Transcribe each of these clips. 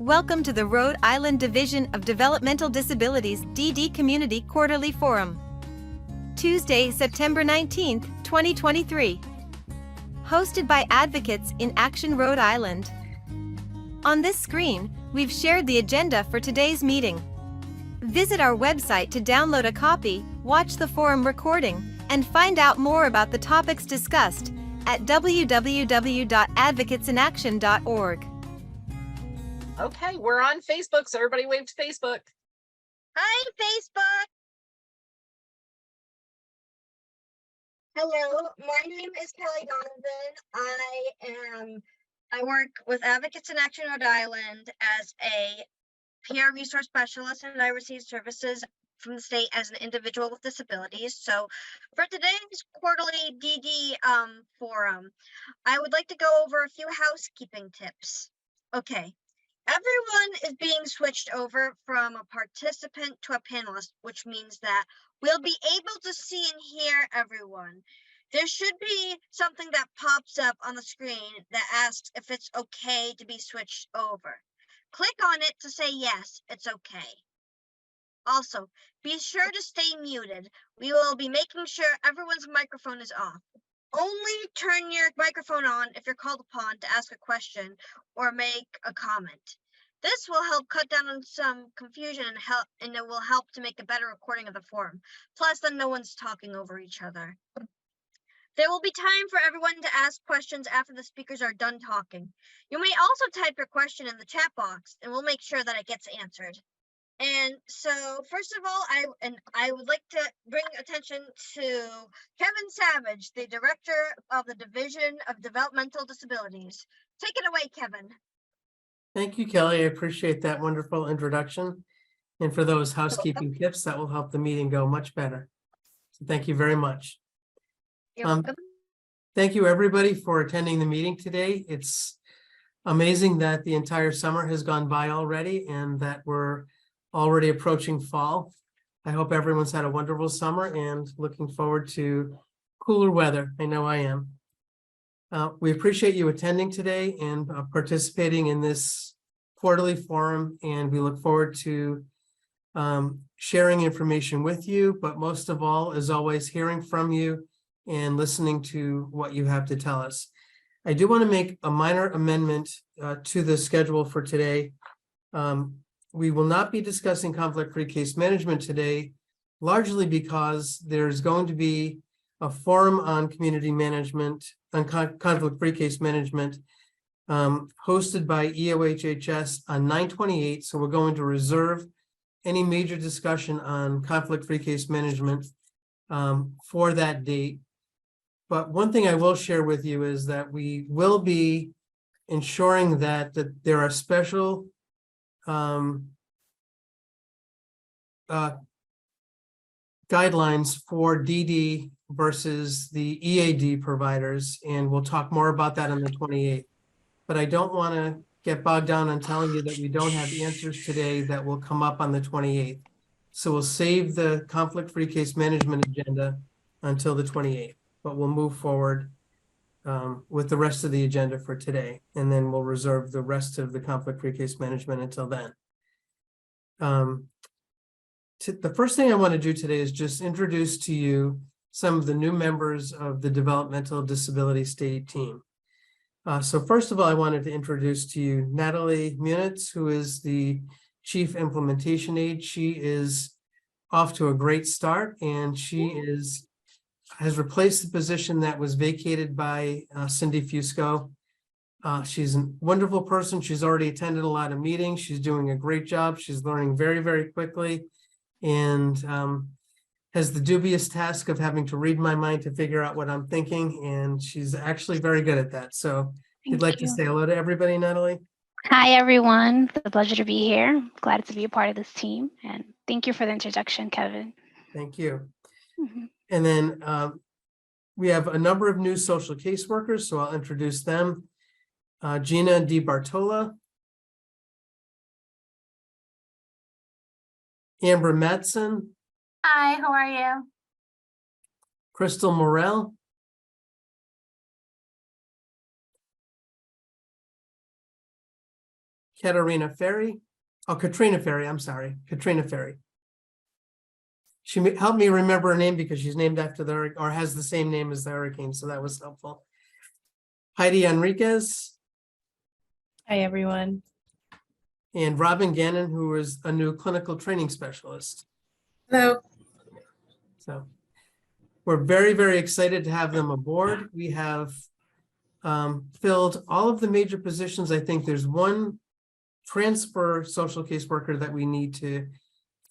Welcome to the Rhode Island Division of Developmental Disabilities DD Community Quarterly Forum. Tuesday, September 19th, 2023. Hosted by Advocates in Action Rhode Island. On this screen, we've shared the agenda for today's meeting. Visit our website to download a copy, watch the forum recording, and find out more about the topics discussed at www.advocatesinaction.org. Okay, we're on Facebook, so everybody wave to Facebook. Hi, Facebook. Hello, my name is Kelly Donovan. I work with Advocates in Action Rhode Island as a peer resource specialist, and I receive services from the state as an individual with disabilities. So for today's quarterly DD forum, I would like to go over a few housekeeping tips. Okay. Everyone is being switched over from a participant to a panelist, which means that we'll be able to see and hear everyone. There should be something that pops up on the screen that asks if it's okay to be switched over. Click on it to say yes, it's okay. Also, be sure to stay muted. We will be making sure everyone's microphone is off. Only turn your microphone on if you're called upon to ask a question or make a comment. This will help cut down on some confusion and it will help to make a better recording of the forum. Plus, then no one's talking over each other. There will be time for everyone to ask questions after the speakers are done talking. You may also type your question in the chat box and we'll make sure that it gets answered. And so, first of all, I would like to bring attention to Kevin Savage, the Director of the Division of Developmental Disabilities. Take it away, Kevin. Thank you, Kelly. I appreciate that wonderful introduction. And for those housekeeping tips, that will help the meeting go much better. So thank you very much. You're welcome. Thank you, everybody, for attending the meeting today. It's amazing that the entire summer has gone by already and that we're already approaching fall. I hope everyone's had a wonderful summer and looking forward to cooler weather. I know I am. We appreciate you attending today and participating in this quarterly forum, and we look forward to sharing information with you, but most of all, as always, hearing from you and listening to what you have to tell us. I do want to make a minor amendment to the schedule for today. We will not be discussing conflict-free case management today, largely because there's going to be a forum on community management, on conflict-free case management, hosted by EOHHS on 9/28. So we're going to reserve any major discussion on conflict-free case management for that date. But one thing I will share with you is that we will be ensuring that there are special guidelines for DD versus the EAD providers, and we'll talk more about that on the 28th. But I don't want to get bogged down on telling you that we don't have answers today that will come up on the 28th. So we'll save the conflict-free case management agenda until the 28th, but we'll move forward with the rest of the agenda for today, and then we'll reserve the rest of the conflict-free case management until then. The first thing I want to do today is just introduce to you some of the new members of the Developmental Disability State team. So first of all, I wanted to introduce to you Natalie Munitz, who is the Chief Implementation Aide. She is off to a great start, and she has replaced the position that was vacated by Cindy Fusco. She's a wonderful person. She's already attended a lot of meetings. She's doing a great job. She's learning very, very quickly, and has the dubious task of having to read my mind to figure out what I'm thinking. And she's actually very good at that. So if you'd like to say hello to everybody, Natalie. Hi, everyone. It's a pleasure to be here. Glad to be a part of this team. And thank you for the introduction, Kevin. Thank you. And then we have a number of new social caseworkers, so I'll introduce them. Gina DiBartola, Amber Matson. Hi, how are you? Crystal Morell, Katrina Ferry, I'm sorry, Katrina Ferry. She helped me remember her name because she's named after or has the same name as the hurricane, so that was helpful. Heidi Enriquez. Hi, everyone. And Robin Gannon, who is a new clinical training specialist. Hello. So we're very, very excited to have them aboard. We have filled all of the major positions. I think there's one transfer social caseworker that we need to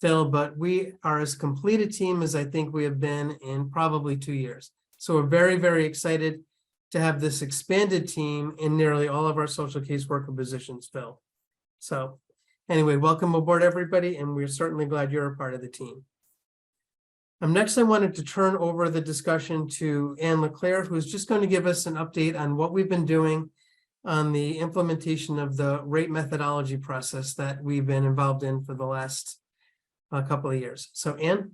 fill, but we are as complete a team as I think we have been in probably 2 years. So we're very, very excited to have this expanded team in nearly all of our social caseworker positions filled. So anyway, welcome aboard, everybody, and we're certainly glad you're a part of the team. Next, I wanted to turn over the discussion to Anne LeClaire, who's just going to give us an update on what we've been doing on the implementation of the rate methodology process that we've been involved in for the last couple of years. So Anne?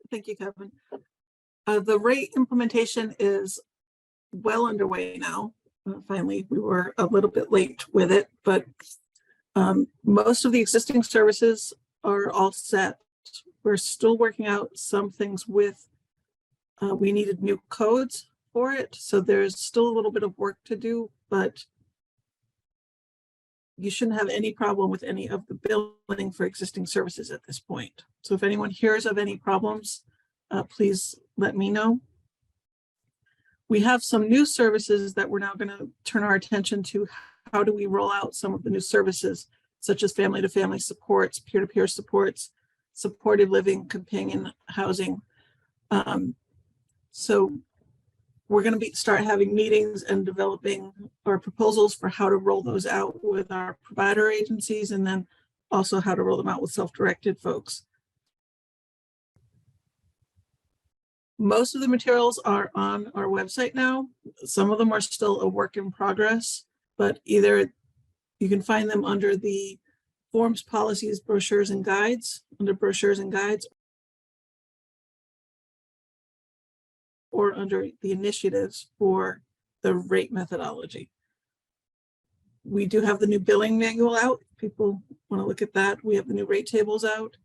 Thank you, Kevin. The rate implementation is well underway now. Finally, we were a little bit late with it, but most of the existing services are all set. We're still working out some things with, we needed new codes for it. So there's still a little bit of work to do, but you shouldn't have any problem with any of the billing for existing services at this point. So if anyone hears of any problems, please let me know. We have some new services that we're now going to turn our attention to. How do we roll out some of the new services, such as family-to-family supports, peer-to-peer supports, supportive living, companion housing. So we're going to start having meetings and developing our proposals for how to roll those out with our provider agencies, and then also how to roll them out with self-directed folks. Most of the materials are on our website now. Some of them are still a work in progress, but either you can find them under the forms, policies, brochures, and guides, under brochures and guides, or under the initiatives for the rate methodology. We do have the new billing manual out. People want to look at that. We have the new rate tables out,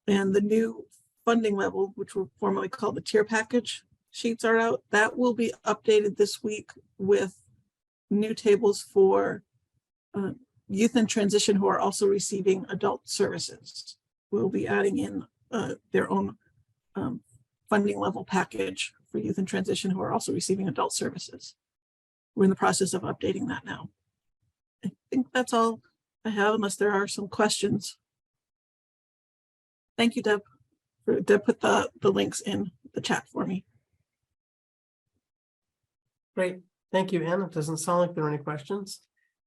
and the new funding level, which were formerly called the tier package sheets, are out. That will be updated this week with new tables for youth in transition who are also receiving adult services. We'll be adding in their own funding level package for youth in transition who are also receiving adult services. We're in the process of updating that now. I think that's all I have, unless there are some questions. Thank you, Deb. Deb put the links in the chat for me. Great. Thank you, Anne. It doesn't sound like there are any questions.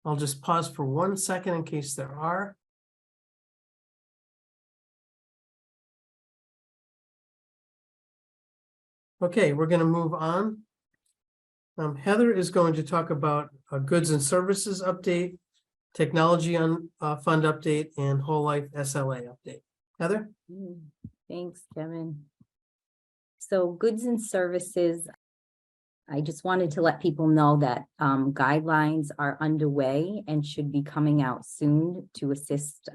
I'll just pause for 1 second in case there are. Okay, we're going to move on. Heather is going to talk about a goods and services update, technology on fund update, and whole life SLA update. Heather? Thanks, Kevin. So goods and services, I just wanted to let people know that guidelines are underway and should be coming out soon to assist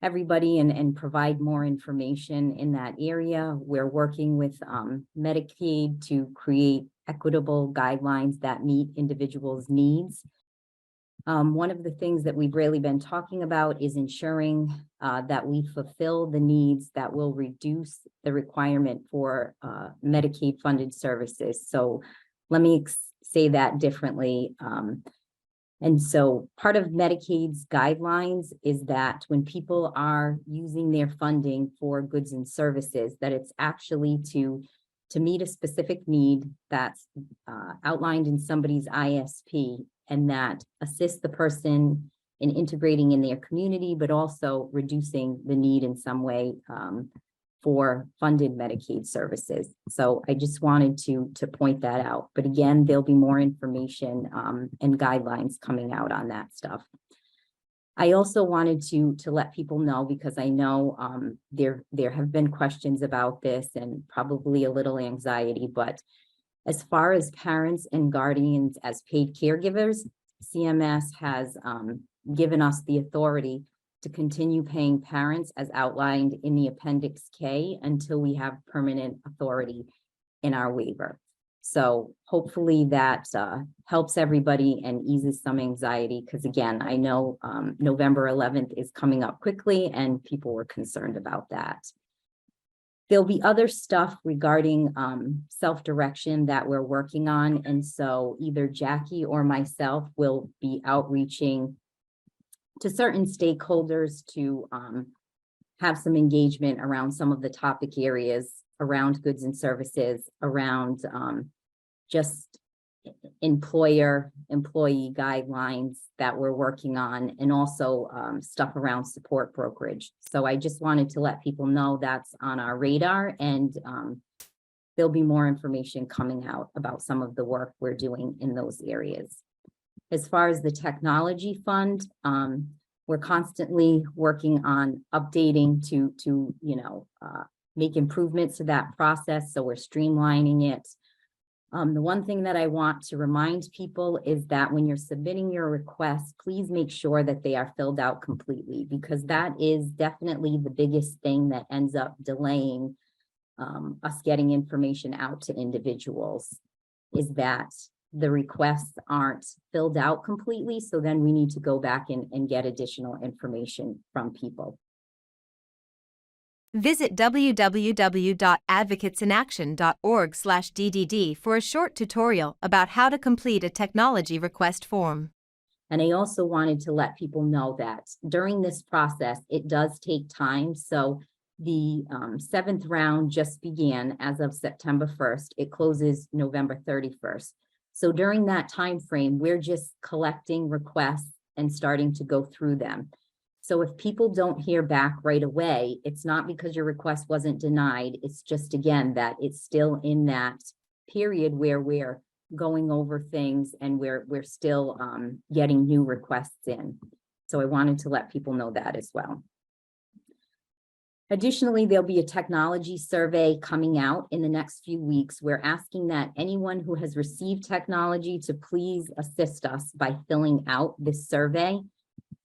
everybody and provide more information in that area. We're working with Medicaid to create equitable guidelines that meet individuals' needs. One of the things that we've really been talking about is ensuring that we fulfill the needs that will reduce the requirement for Medicaid funded services. So let me say that differently. And so part of Medicaid's guidelines is that when people are using their funding for goods and services, that it's actually to meet a specific need that's outlined in somebody's ISP, and that assists the person in integrating in their community, but also reducing the need in some way for funded Medicaid services. So I just wanted to point that out. But again, there'll be more information and guidelines coming out on that stuff. I also wanted to let people know, because I know there have been questions about this and probably a little anxiety, but as far as parents and guardians as paid caregivers, CMS has given us the authority to continue paying parents as outlined in the Appendix K until we have permanent authority in our waiver. So hopefully that helps everybody and eases some anxiety, because again, I know November 11th is coming up quickly and people were concerned about that. There'll be other stuff regarding self-direction that we're working on. And so either Jackie or myself will be outreaching to certain stakeholders to have some engagement around some of the topic areas around goods and services, around just employee guidelines that we're working on, and also stuff around support brokerage. So I just wanted to let people know that's on our radar, and there'll be more information coming out about some of the work we're doing in those areas. As far as the technology fund, we're constantly working on updating to make improvements to that process. So we're streamlining it. The one thing that I want to remind people is that when you're submitting your requests, please make sure that they are filled out completely, because that is definitely the biggest thing that ends up delaying us getting information out to individuals, is that the requests aren't filled out completely. So then we need to go back and get additional information from people. Visit www.advocatesinaction.org/DDD for a short tutorial about how to complete a technology request form. And I also wanted to let people know that during this process, it does take time. So the 7th round just began as of September 1st. It closes November 31st. So during that time frame, we're just collecting requests and starting to go through them. So if people don't hear back right away, it's not because your request wasn't denied. It's just, again, that it's still in that period where we're going over things and we're still getting new requests in. So I wanted to let people know that as well. Additionally, there'll be a technology survey coming out in the next few weeks. We're asking that anyone who has received technology to please assist us by filling out this survey.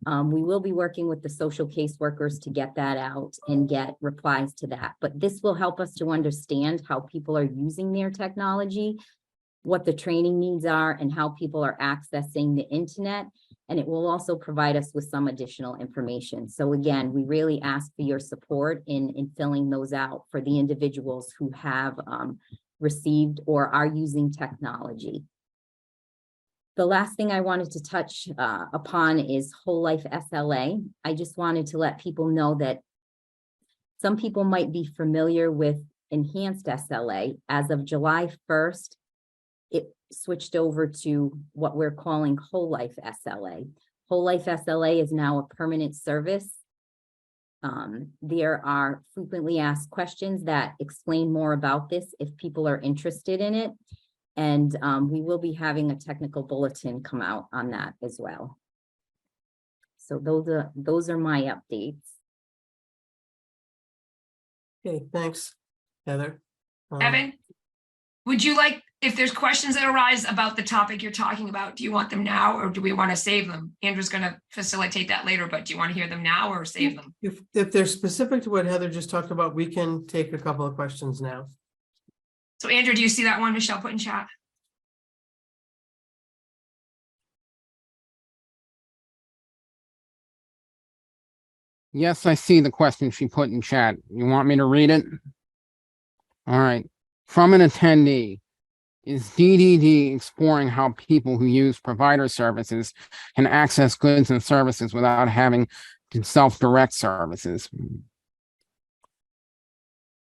We will be working with the social caseworkers to get that out and get replies to that. But this will help us to understand how people are using their technology, what the training needs are, and how people are accessing the internet. And it will also provide us with some additional information. So again, we really ask for your support in filling those out for the individuals who have received or are using technology. The last thing I wanted to touch upon is whole life SLA. I just wanted to let people know that some people might be familiar with enhanced SLA. As of July 1st, it switched over to what we're calling whole life SLA. Whole life SLA is now a permanent service. There are frequently asked questions that explain more about this if people are interested in it. And we will be having a technical bulletin come out on that as well. So those are my updates. Okay, thanks, Heather. Evan, would you like, if there's questions that arise about the topic you're talking about, do you want them now or do we want to save them? Andrew's going to facilitate that later, but do you want to hear them now or save them? If they're specific to what Heather just talked about, we can take a couple of questions now. So Andrew, do you see that one Michelle put in chat? Yes, I see the question she put in chat. You want me to read it? All right. From an attendee, is DDD exploring how people who use provider services can access goods and services without having to self-direct services?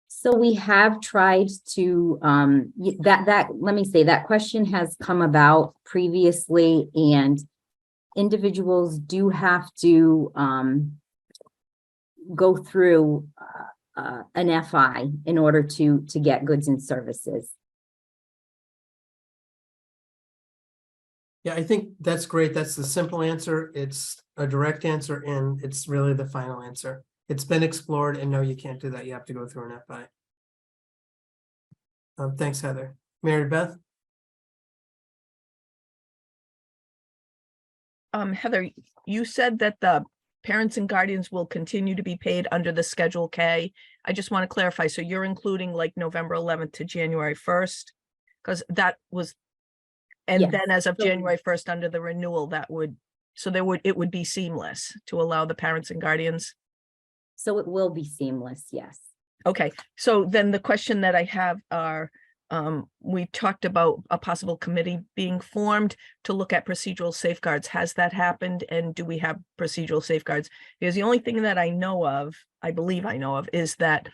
So we have tried to, let me say that question has come about previously, and individuals do have to go through an FI in order to get goods and services. Yeah, I think that's great. That's the simple answer. It's a direct answer, and it's really the final answer. It's been explored, and no, you can't do that. You have to go through an FI. Thanks, Heather. Mary Beth? Heather, you said that the parents and guardians will continue to be paid under the Schedule K. I just want to clarify. So you're including like November 11th to January 1st? Because that was, and Yes. then as of So- January 1st, under the renewal, that would, so there would, it would be seamless to allow the parents and guardians. So it will be seamless, yes. Okay, so then the question that I have are, we talked about a possible committee being formed to look at procedural safeguards. Has that happened? And do we have procedural safeguards? Because the only thing that I know of, I believe I know of, is that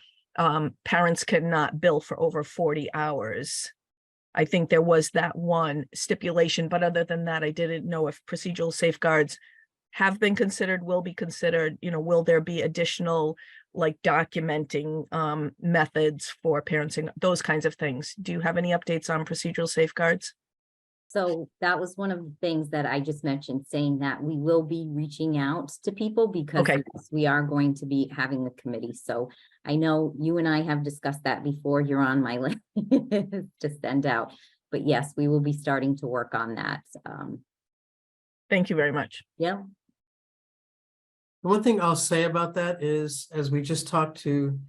parents cannot bill for over 40 hours. I think there was that one stipulation, but other than that, I didn't know if procedural safeguards have been considered, will be considered, you know, will there be additional like documenting methods for parents and those kinds of things. Do you have any updates on procedural safeguards? So that was one of the things that I just mentioned, saying that we will be reaching out to people because Okay. yes, we are going to be having the committee. So I know you and I have discussed that before. You're on my list to send out. But yes, we will be starting to work on that. Thank you very much. Yeah. The one thing I'll say about that is, as we just talked to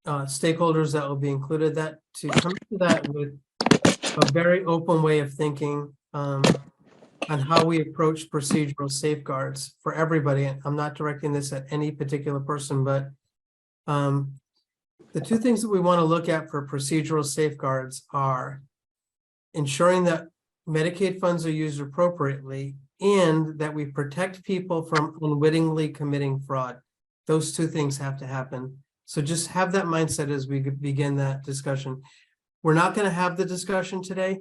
stakeholders that will be included, that to come to that with a very open way of thinking on how we approach procedural safeguards for everybody. And I'm not directing this at any particular person, but the two things that we want to look at for procedural safeguards are ensuring that Medicaid funds are used appropriately and that we protect people from unwittingly committing fraud. Those two things have to happen. So just have that mindset as we begin that discussion. We're not going to have the discussion today,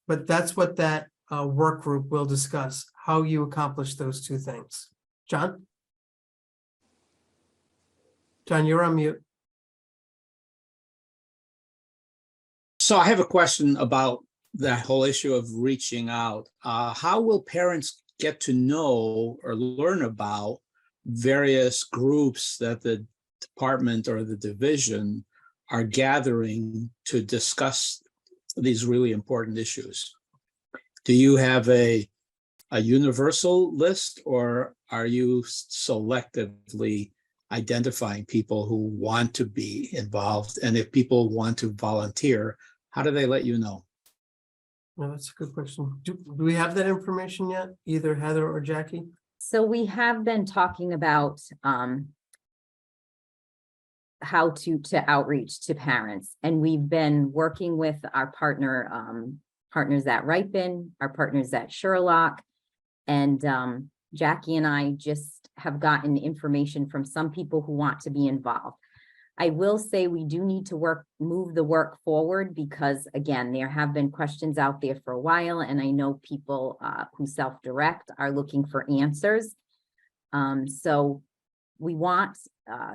but that's what that work group will discuss, how you accomplish those two things. John? John, you're on mute. So I have a question about that whole issue of reaching out. How will parents get to know or learn about various groups that the department or the division are gathering to discuss these really important issues? Do you have a universal list, or are you selectively identifying people who want to be involved? And if people want to volunteer, how do they let you know? No, that's a good question. Do we have that information yet, either Heather or Jackie? So we have been talking about how to outreach to parents, and we've been working with our partners at Ripen, our partners at Sherlock, and Jackie and I just have gotten information from some people who want to be involved. I will say we do need to move the work forward because, again, there have been questions out there for a while, and I know people who self-direct are looking for answers. So we want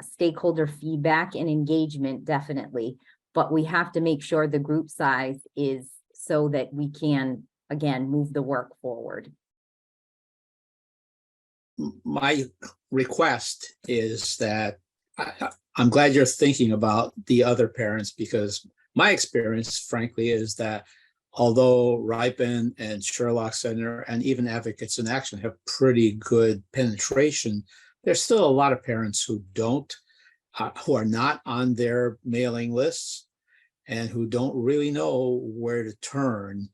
stakeholder feedback and engagement, definitely, but we have to make sure the group size is so that we can, again, move the work forward. My request is that I'm glad you're thinking about the other parents, because my experience, frankly, is that although Ripen and Sherlock Center and even Advocates in Action have pretty good penetration, there's still a lot of parents who don't, who are not on their mailing lists and who don't really know where to turn.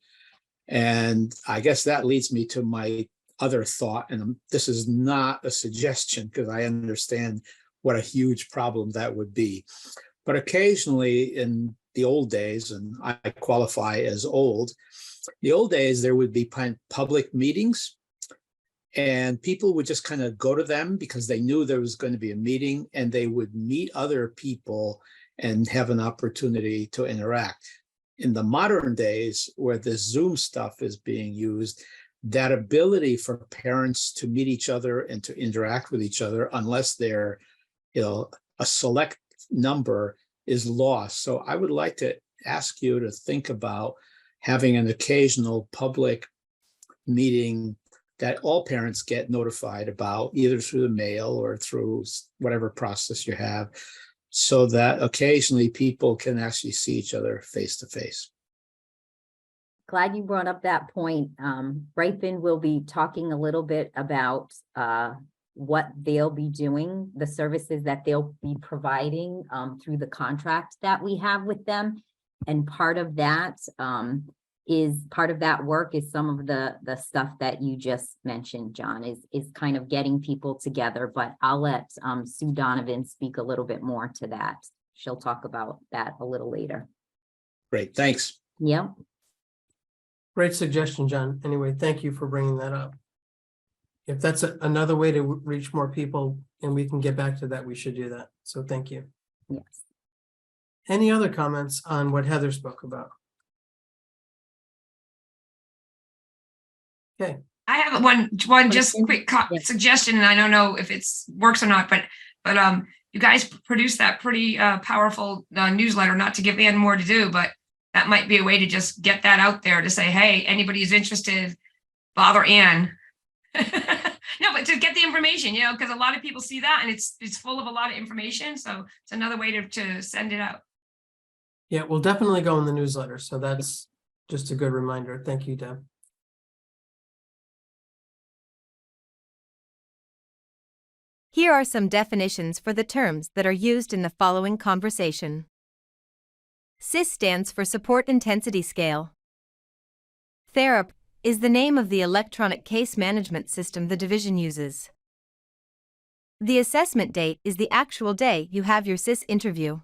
And I guess that leads me to my other thought, and this is not a suggestion because I understand what a huge problem that would be. But occasionally in the old days, and I qualify as old, the old days, there would be public meetings and people would just kind of go to them because they knew there was going to be a meeting, and they would meet other people and have an opportunity to interact. In the modern days where this Zoom stuff is being used, that ability for parents to meet each other and to interact with each other, unless they're, you know, a select number, is lost. So I would like to ask you to think about having an occasional public meeting that all parents get notified about, either through the mail or through whatever process you have, so that occasionally people can actually see each other face to face. glad you brought up that point. Ripon will be talking a little bit about what they'll be doing, the services that they'll be providing through the contract that we have with them. And part of that work is some of the stuff that you just mentioned, John, is kind of getting people together. But I'll let Sue Donovan speak a little bit more to that. She'll talk about that a little later. Great, thanks. Yep. Great suggestion, John. Anyway, thank you for bringing that up. If that's another way to reach more people and we can get back to that, we should do that. So thank you. Yes. Any other comments on what Heather spoke about? Okay. I have one just quick suggestion, and I don't know if it's works or not, but you guys produced that pretty powerful newsletter. Not to give Ann more to do, but that might be a way to just get that out there to say, hey, anybody who's interested, bother Ann. No, but to get the information, you know, because a lot of people see that and it's full of a lot of information. So it's another way to send it out. Yeah, we'll definitely go in the newsletter. So that's just a good reminder. Thank you, Deb. Here are some definitions for the terms that are used in the following conversation. SIS stands for Support Intensity Scale. THERAP is the name of the electronic case management system the division uses. The assessment date is the actual day you have your SIS interview.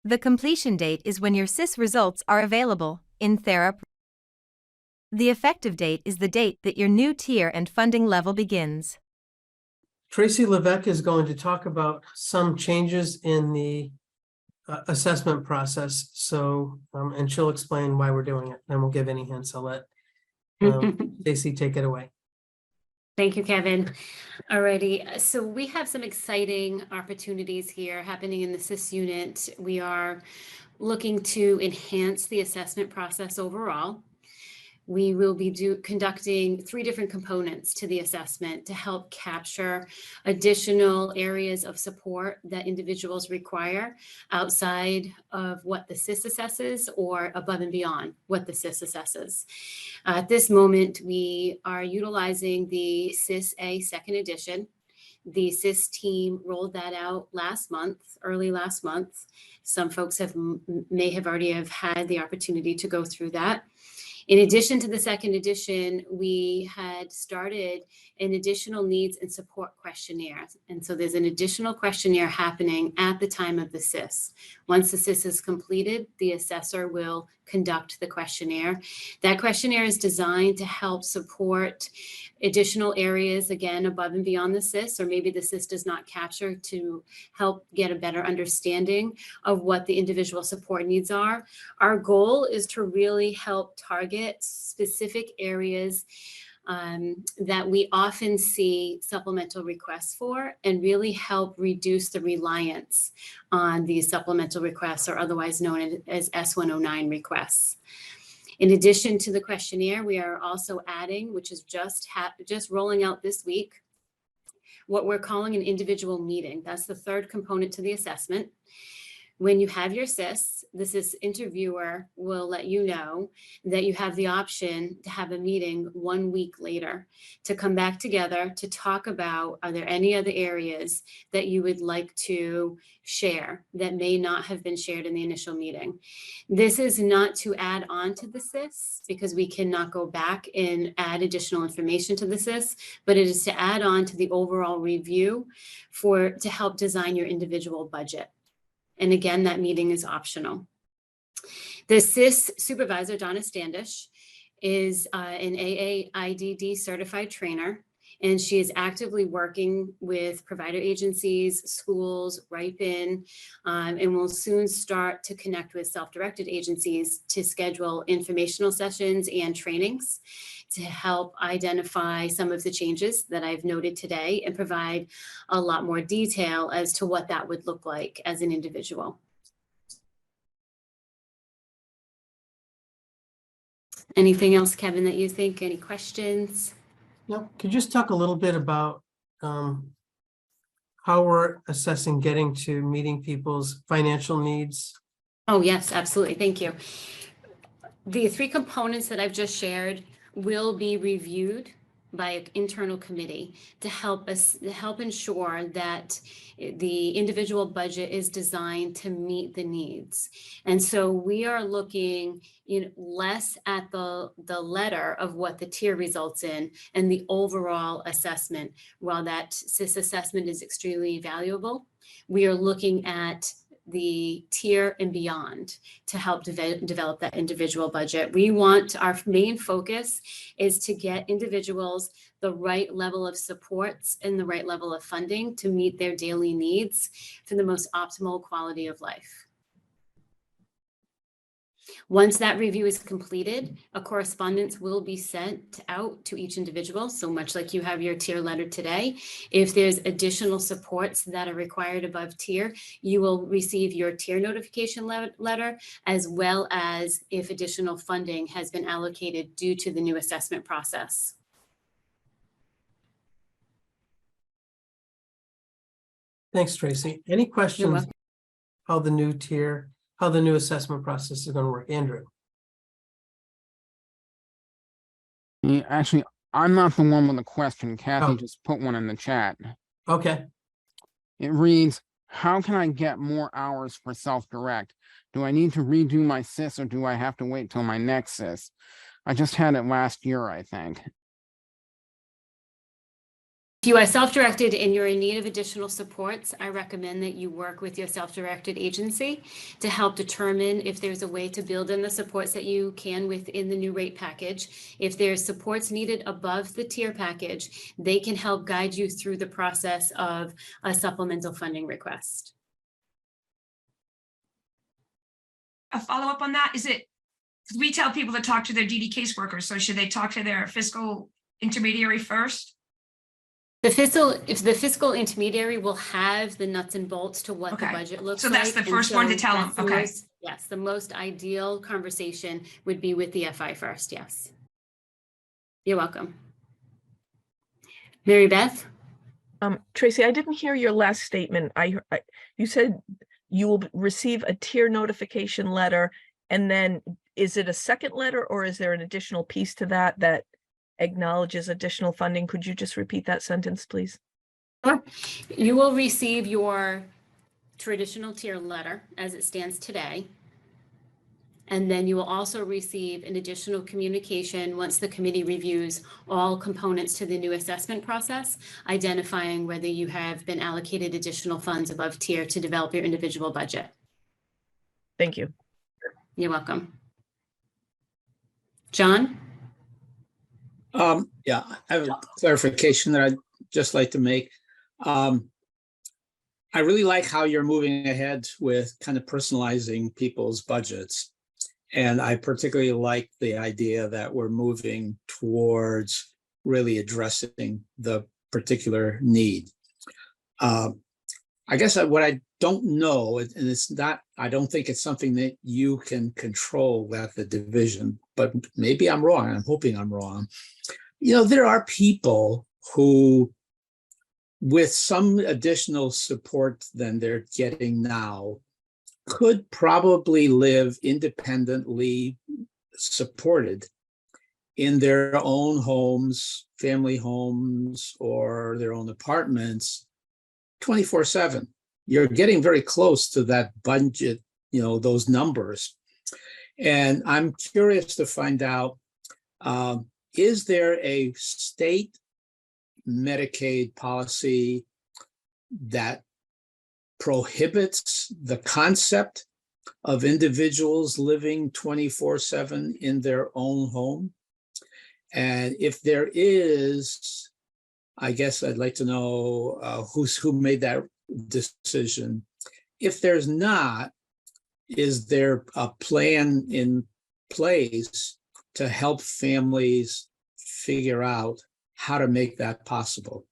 The completion date is when your SIS results are available in THERAP. The effective date is the date that your new tier and funding level begins. Tracy Levesque is going to talk about some changes in the assessment process. So, and she'll explain why we're doing it, and we'll give any hints. I'll let Stacey take it away. Thank you, Kevin. Alrighty, so we have some exciting opportunities here happening in the SIS unit. We are looking to enhance the assessment process overall. We will be conducting 3 different components to the assessment to help capture additional areas of support that individuals require outside of what the SIS assesses or above and beyond what the SIS assesses. At this moment, we are utilizing the SIS-A second edition. The SIS team rolled that out early last month. Some folks may have already had the opportunity to go through that. In addition to the second edition, we had started an additional needs and support questionnaire. And so there's an additional questionnaire happening at the time of the SIS. Once the SIS is completed, the assessor will conduct the questionnaire. That questionnaire is designed to help support additional areas, again, above and beyond the SIS, or maybe the SIS does not capture, to help get a better understanding of what the individual support needs are. Our goal is to really help target specific areas that we often see supplemental requests for, and really help reduce the reliance on these supplemental requests, or otherwise known as S109 requests. In addition to the questionnaire, we are also adding, which is just rolling out this week, what we're calling an individual meeting. That's the 3rd component to the assessment. When you have your SIS, the SIS interviewer will let you know that you have the option to have a meeting 1 week later to come back together to talk about, are there any other areas that you would like to share that may not have been shared in the initial meeting. This is not to add on to the SIS, because we cannot go back and add additional information to the SIS, but it is to add on to the overall review to help design your individual budget. And again, that meeting is optional. The SIS supervisor, Donna Standish, is an AAIDD certified trainer, and she is actively working with provider agencies, schools, Ripon, and will soon start to connect with self-directed agencies to schedule informational sessions and trainings to help identify some of the changes that I've noted today and provide a lot more detail as to what that would look like as an individual. Anything else, Kevin, that you think? Any questions? No, could you just talk a little bit about how we're assessing getting to meeting people's financial needs? Oh, yes, absolutely. Thank you. The three components that I've just shared will be reviewed by an internal committee to help ensure that the individual budget is designed to meet the needs. And so we are looking less at the letter of what the tier results in and the overall assessment. While this assessment is extremely valuable, we are looking at the tier and beyond to help develop that individual budget. Our main focus is to get individuals the right level of supports and the right level of funding to meet their daily needs for the most optimal quality of life. Once that review is completed, a correspondence will be sent out to each individual. So much like you have your tier letter today, if there's additional supports that are required above tier, you will receive your tier notification letter, as well as if additional funding has been allocated due to the new assessment process. Thanks, Tracy. Any questions how the new assessment process is going to work? Andrew? Yeah, actually, I'm not the one with the question. Kathy Oh. just put one in the chat. Okay. It reads, how can I get more hours for self-direct? Do I need to redo my SIS or do I have to wait till my next SIS? I just had it last year, I think. If you are self-directed and you're in need of additional supports, I recommend that you work with your self-directed agency to help determine if there's a way to build in the supports that you can within the new rate package. If there's supports needed above the tier package, they can help guide you through the process of a supplemental funding request. A follow-up on that, we tell people to talk to their DD caseworkers, so should they talk to their fiscal intermediary first? If the fiscal intermediary will have the nuts and bolts to what the budget looks like. So that's the first one to tell them, okay. Yes, the most ideal conversation would be with the FI first, yes. You're welcome. Mary Beth? Tracy, I didn't hear your last statement. You said you will receive a tier notification letter, and then is it a second letter or is there an additional piece to that acknowledges additional funding? Could you just repeat that sentence, please? Sure. You will receive your traditional tier letter as it stands today. And then you will also receive an additional communication once the committee reviews all components to the new assessment process, identifying whether you have been allocated additional funds above tier to develop your individual budget. Thank you. You're welcome. John? Yeah, I have a clarification that I'd just like to make. I really like how you're moving ahead with kind of personalizing people's budgets. And I particularly like the idea that we're moving towards really addressing the particular need. I guess what I don't know, and it's not, I don't think it's something that you can control at the division, but maybe I'm wrong. I'm hoping I'm wrong. There are people who, with some additional support than they're getting now, could probably live independently supported in their own homes, family homes, or their own apartments 24/7. You're getting very close to that budget, those numbers. And I'm curious to find out, is there a state Medicaid policy that prohibits the concept of individuals living 24/7 in their own home? And if there is, I guess I'd like to know who made that decision. If there's not, is there a plan in place to help families figure out how to make that possible?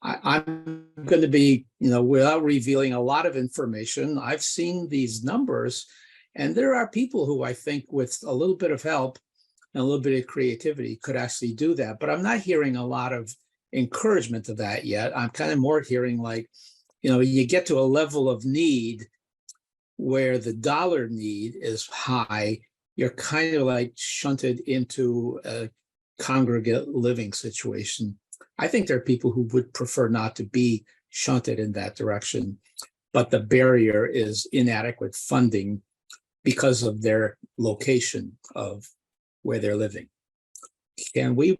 I'm going to be, without revealing a lot of information, I've seen these numbers, and there are people who I think with a little bit of help and a little bit of creativity could actually do that. But I'm not hearing a lot of encouragement to that yet. I'm kind of more hearing like, you get to a level of need where the dollar need is high, you're kind of like shunted into a congregate living situation. I think there are people who would prefer not to be shunted in that direction, but the barrier is inadequate funding because of their location of where they're living. Can we,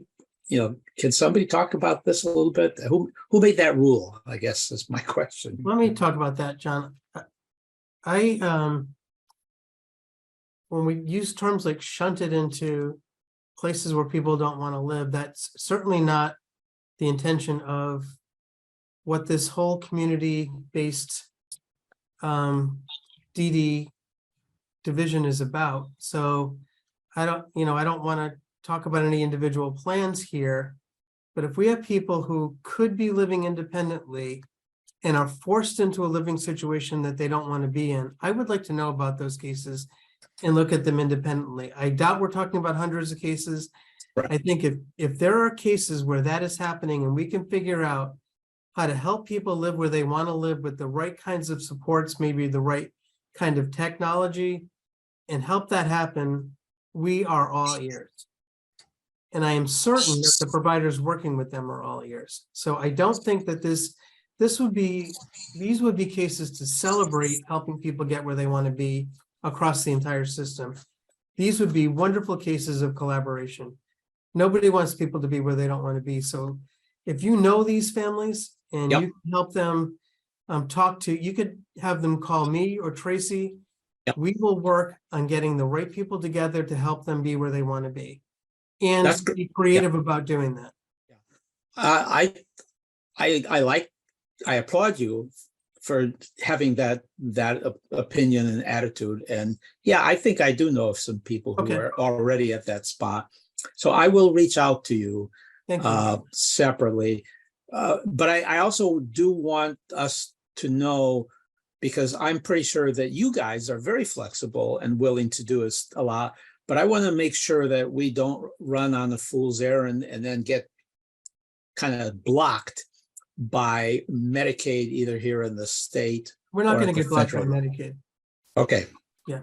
can somebody talk about this a little bit? Who made that rule, I guess is my question. Let me talk about that, John. When we use terms like shunted into places where people don't want to live, that's certainly not the intention of what this whole community-based DD division is about. So I don't want to talk about any individual plans here, but if we have people who could be living independently and are forced into a living situation that they don't want to be in, I would like to know about those cases and look at them independently. I doubt we're talking about hundreds of cases. Right. I think if there are cases where that is happening and we can figure out how to help people live where they want to live with the right kinds of supports, maybe the right kind of technology, and help that happen, we are all ears. And I am certain that the providers working with them are all ears. So I don't think that these would be cases to celebrate helping people get where they want to be across the entire system. These would be wonderful cases of collaboration. Nobody wants people to be where they don't want to be. So if you know these families and you can help them you could have them call me or Tracy. Yep. We will work on getting the right people together to help them be where they want to be and be creative about doing that. I applaud you for having that opinion and attitude. And yeah, I think I do know of some people who are already at that spot. So I will reach out to you, separately. But I also do want us to know, because I'm pretty sure that you guys are very flexible and willing to do a lot, but I want to make sure that we don't run on a fool's errand and then get kind of blocked by Medicaid, either here in the state. We're not going to get blocked by Medicaid. Okay. Yeah.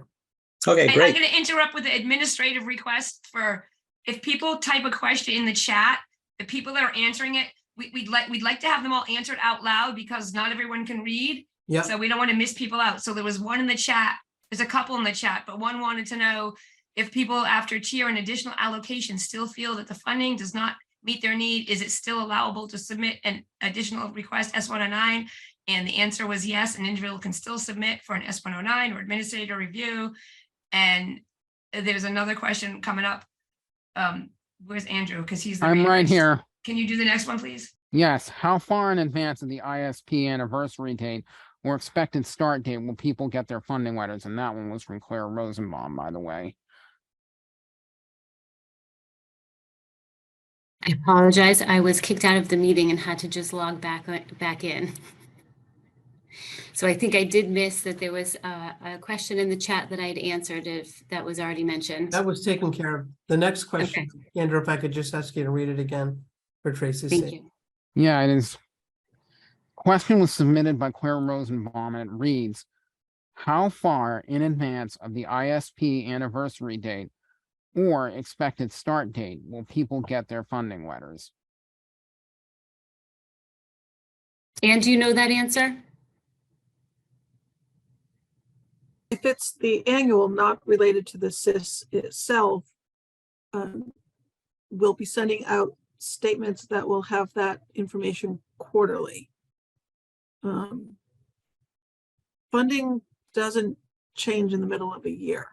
Okay, great. I'm going to interrupt with the administrative request for, if people type a question in the chat, the people that are answering it, we'd like to have them all answered out loud because not everyone can read. Yeah. So we don't want to miss people out. So there was one in the chat. There's a couple in the chat, but one wanted to know if people after tier and additional allocation still feel that the funding does not meet their need, is it still allowable to submit an additional request S109? And the answer was yes, an individual can still submit for an S109 or administrator review. And there's another question coming up. Where's Andrew? Because he's the I'm right here. Can you do the next one, please? Yes. How far in advance of the ISP anniversary date or expected start date will people get their funding letters? And that one was from Claire Rosenbaum, by the way. I apologize. I was kicked out of the meeting and had to just log back in. So I think I did miss that there was a question in the chat that I had answered, if that was already mentioned. That was taken care of. The next question, Andrew, if I could just ask you to read it again for Tracy's sake. Thank you. Yeah, it is. Question was submitted by Claire Rosenbaum and it reads, how far in advance of the ISP anniversary date or expected start date will people get their funding letters? And do you know that answer? If it's the annual, not related to the SIS itself, we'll be sending out statements that will have that information quarterly. Funding doesn't change in the middle of a year.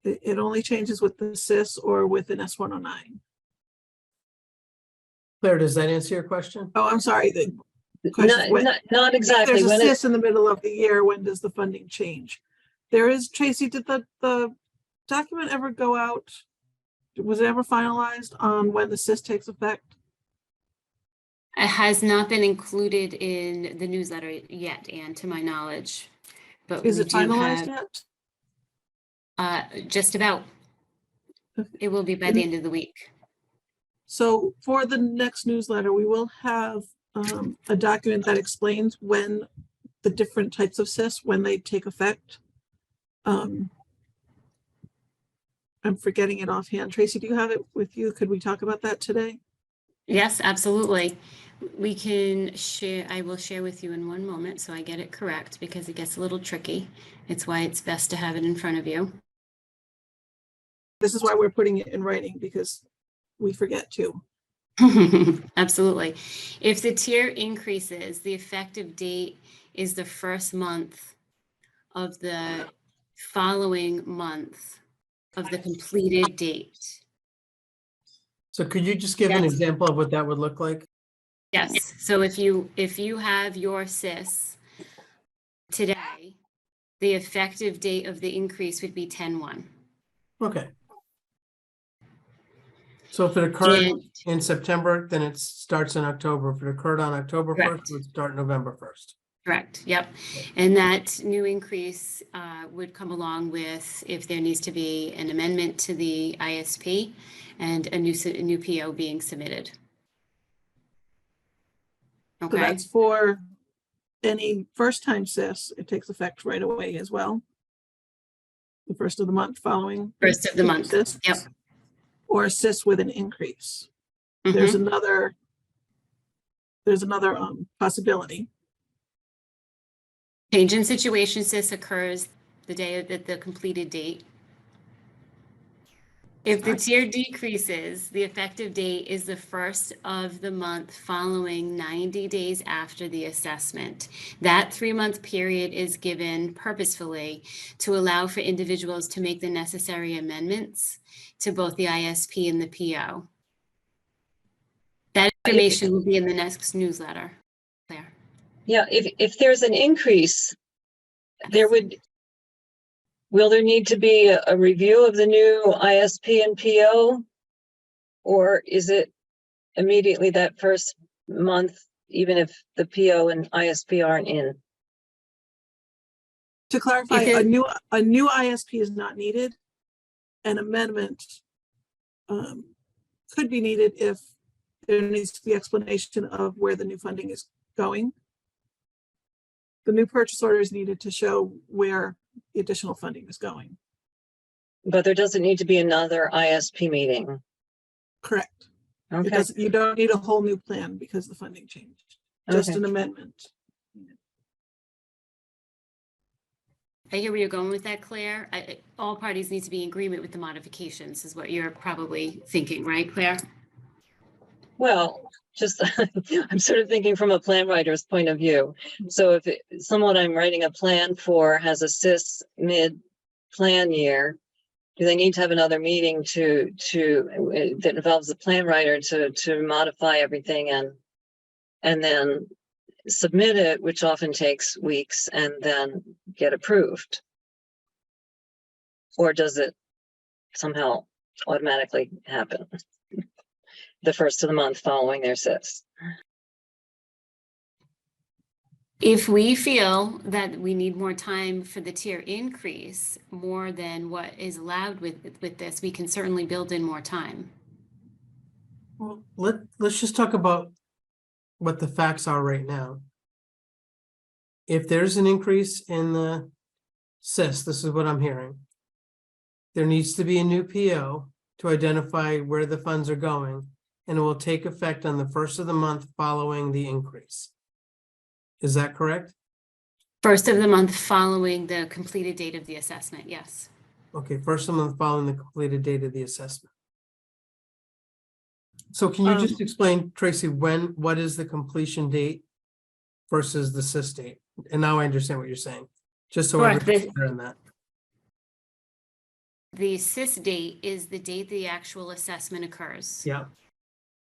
It only changes with the SIS or with an S109. Claire, does that answer your question? Oh, I'm sorry. The question is not exactly. If there's a When SIS in the middle of the year, when does the funding change? There is, Tracy, did the document ever go out? Was it ever finalized on when the SIS takes effect? It has not been included in the newsletter yet, and to my knowledge. But is it finalized yet? Just about. It will be by the end of the week. So for the next newsletter, we will have a document that explains when the different types of SIS, when they take effect. I'm forgetting it offhand. Tracy, do you have it with you? Could we talk about that today? Yes, absolutely. We can share, I will share with you in one moment so I get it correct because it gets a little tricky. It's why it's best to have it in front of you. This is why we're putting it in writing, because we forget to. Absolutely. If the tier increases, the effective date is the first month of the following month of the completed date. So could you just give an Yes. example of what that would look like? Yes, so if you have your CIS today, the effective date of the increase would be 10/1. Okay. So if it occurred And- in September, then it starts in October. If it occurred on October 1st, Correct. it would start November 1st. Correct, yep. And that new increase would come along with if there needs to be an amendment to the ISP and a new PO being submitted. So Okay, that's for any first-time CIS. It takes effect right away as well. The first of the month following. first of the month, CIS, yep. or a CIS with an increase. There's Mhm. another possibility. Change in situation CIS occurs the day of the completed date. If the tier decreases, the effective date is the first of the month following 90 days after the assessment. That 3-month period is given purposefully to allow for individuals to make the necessary amendments to both the ISP and the PO. That information will be in the next newsletter. Claire. Yeah, if there's an increase, will there need to be a review of the new ISP and PO? Or is it immediately that first month, even if the PO and ISP aren't in? To clarify, a new ISP is not needed. An amendment could be needed if there needs to be explanation of where the new funding is going. The new purchase order is needed to show where the additional funding is going. But there doesn't need to be another ISP meeting. Correct. Okay. You don't need a whole new plan because the funding changed. Just Okay. an amendment. I hear where you're going with that, Claire. All parties need to be in agreement with the modifications is what you're probably thinking, right, Claire? Well, just I'm sort of thinking from a plan writer's point of view. So if someone I'm writing a plan for has a CIS mid-plan year, do they need to have another meeting that involves the plan writer to modify everything and then submit it, which often takes weeks, and then get approved? Or does it somehow automatically happen the first of the month following their CIS? If we feel that we need more time for the tier increase, more than what is allowed with this, we can certainly build in more time. Well, let's just talk about what the facts are right now. If there's an increase in the CIS, this is what I'm hearing. There needs to be a new PO to identify where the funds are going, and it will take effect on the first of the month following the increase. Is that correct? First of the month following the completed date of the assessment, yes. Okay, first of the month following the completed date of the assessment. So can you just explain, Tracy, what is the completion date versus the CIS date? And now I understand what you're saying, just so everybody's clear on that. The CIS date is the date the actual assessment occurs. Yeah.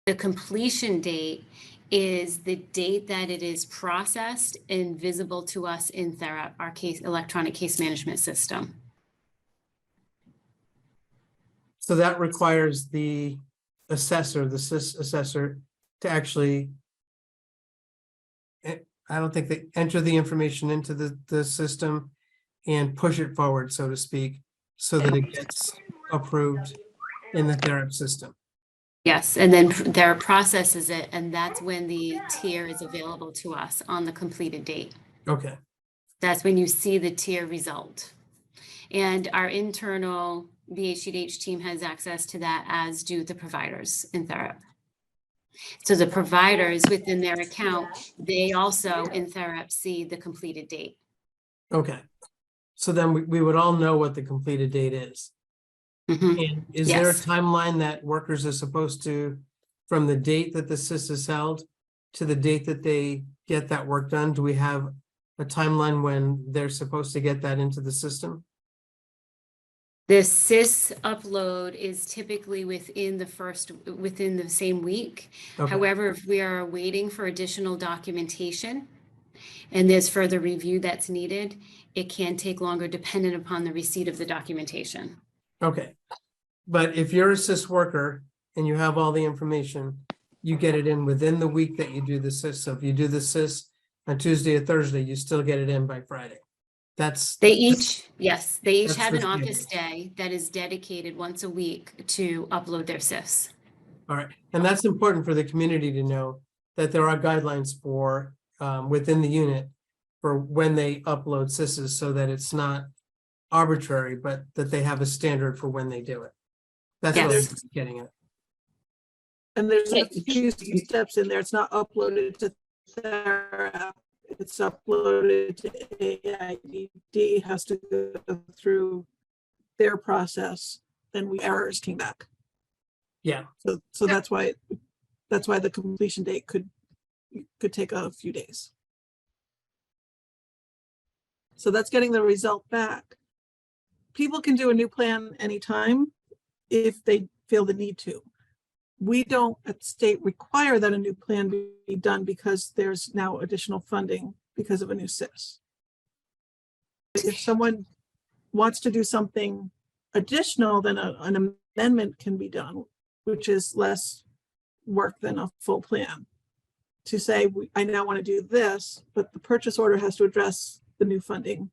The completion date is the date that it is processed and visible to us in Thera, our electronic case management system. So that requires the assessor, the CIS assessor, to actually, I don't think they enter the information into the system and push it forward, so to speak, so that it gets approved in the Thera system. Yes, and then there processes it, and that's when the tier is available to us on the completed date. Okay. That's when you see the tier result. And our internal BHDDH team has access to that, as do the providers in Thurop. So the providers within their account, they also in Thurop see the completed date. Okay. So then we would all know what the completed date is. Mhm. And is there a Yes. timeline that workers are supposed to, from the date that the CIS is held to the date that they get that work done? Do we have a timeline when they're supposed to get that into the system? The CIS upload is typically within the same week. Okay. However, if we are waiting for additional documentation and there's further review that's needed, it can take longer dependent upon the receipt of the documentation. Okay. But if you're a CIS worker and you have all the information, you get it in within the week that you do the CIS. So if you do the CIS on Tuesday or Thursday, you still get it in by Friday. They each That's have the an office schedule. day that is dedicated once a week to upload their CIS. All right. And that's important for the community to know that there are guidelines for within the unit for when they upload CISs, so that it's not arbitrary, but that they have a standard for when they do it. That's what I'm Yes. getting at. And there's a few steps in there. It's not uploaded to their app. It's uploaded to AIDD, has to go through their process. Then errors came back. Yeah. So that's why the completion date could take a few days. So that's getting the result back. People can do a new plan anytime if they feel the need to. We don't at state require that a new plan be done because there's now additional funding because of a new CIS. If someone wants to do something additional, then an amendment can be done, which is less work than a full plan. To say, I now want to do this, but the purchase order has to address the new funding,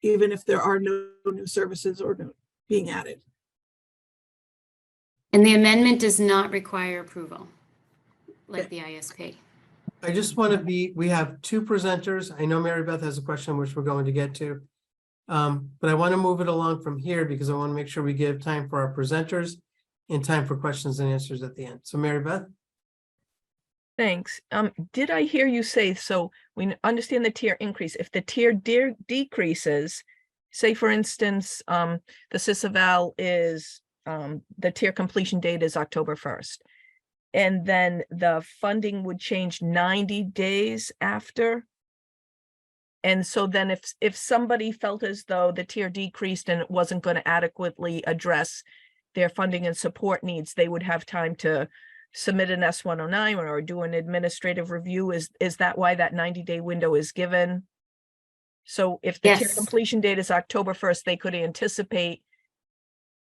even if there are no new services or being added. And the amendment does not require approval, like the ISP. I just want to we have two presenters. I know Mary Beth has a question which we're going to get to. But I want to move it along from here because I want to make sure we give time for our presenters and time for questions and answers at the end. So Mary Beth? Thanks. Did I hear you say, so we understand the tier increase, if the tier decreases, say for instance, the CIS-eval is, the tier completion date is October 1st. And then the funding would change 90 days after. And so then if somebody felt as though the tier decreased and it wasn't going to adequately address their funding and support needs, they would have time to submit an S-109 or do an administrative review. Is that why that 90-day window is given? So if the tier completion date is October 1st, they could anticipate,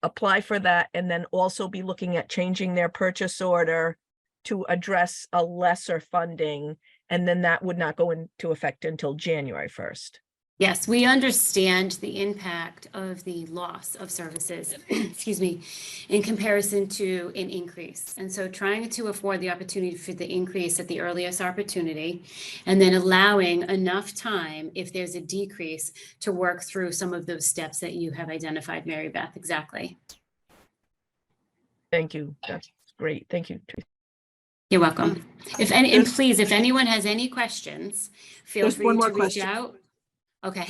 apply for that, and then also be looking at changing their purchase order to address a lesser funding, and then that would not go into effect until January 1st. Yes, we understand the impact of the loss of services, excuse me, in comparison to an increase. And so trying to afford the opportunity for the increase at the earliest opportunity, and then allowing enough time if there's a decrease to work through some of those steps that you have identified, Mary Beth. Exactly. Thank you. That's great. Thank you, Tracy. You're welcome. And please, if anyone has any questions, feel free to reach out. Okay.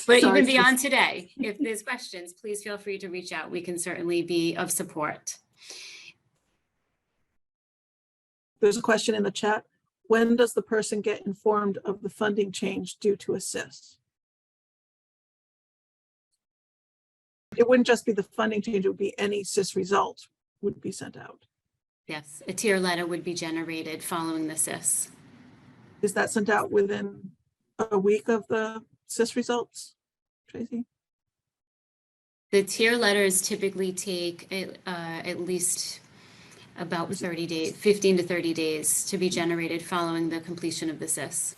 But even beyond today, if there's questions, please feel free to reach out. We can certainly be of support. There's a question in the chat. When does the person get informed of the funding change due to a CIS? It wouldn't just be the funding change, it would be any CIS result would be sent out. Yes, a tier letter would be generated following the CIS. Is that sent out within a week of the CIS results, Tracy? The tier letters typically take at least about 30 days, 15 to 30 days to be generated following the completion of the CIS.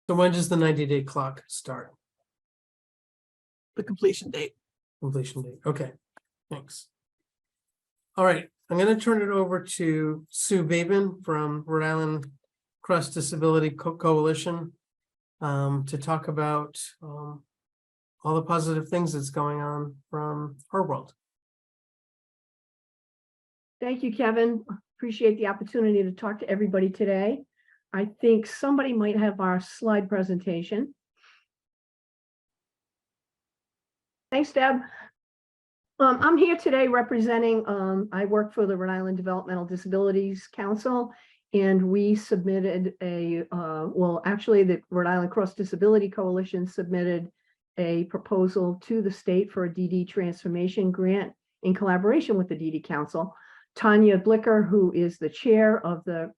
So when does the 90-day clock start? The completion date. Completion date. Okay, thanks. All right, I'm going to turn it over to Sue Babin from Rhode Island Cross Disability Coalition to talk about all the positive things that's going on from her world. Thank you, Kevin. Appreciate the opportunity to talk to everybody today. I think somebody might have our slide presentation. Thanks, Deb. I'm here today representing, I work for the Rhode Island Developmental Disabilities Council, and we submitted a, well, actually the Rhode Island Cross Disability Coalition submitted a proposal to the state for a DD transformation grant in collaboration with the DD Council. Tanya Blicker, who is the chair of the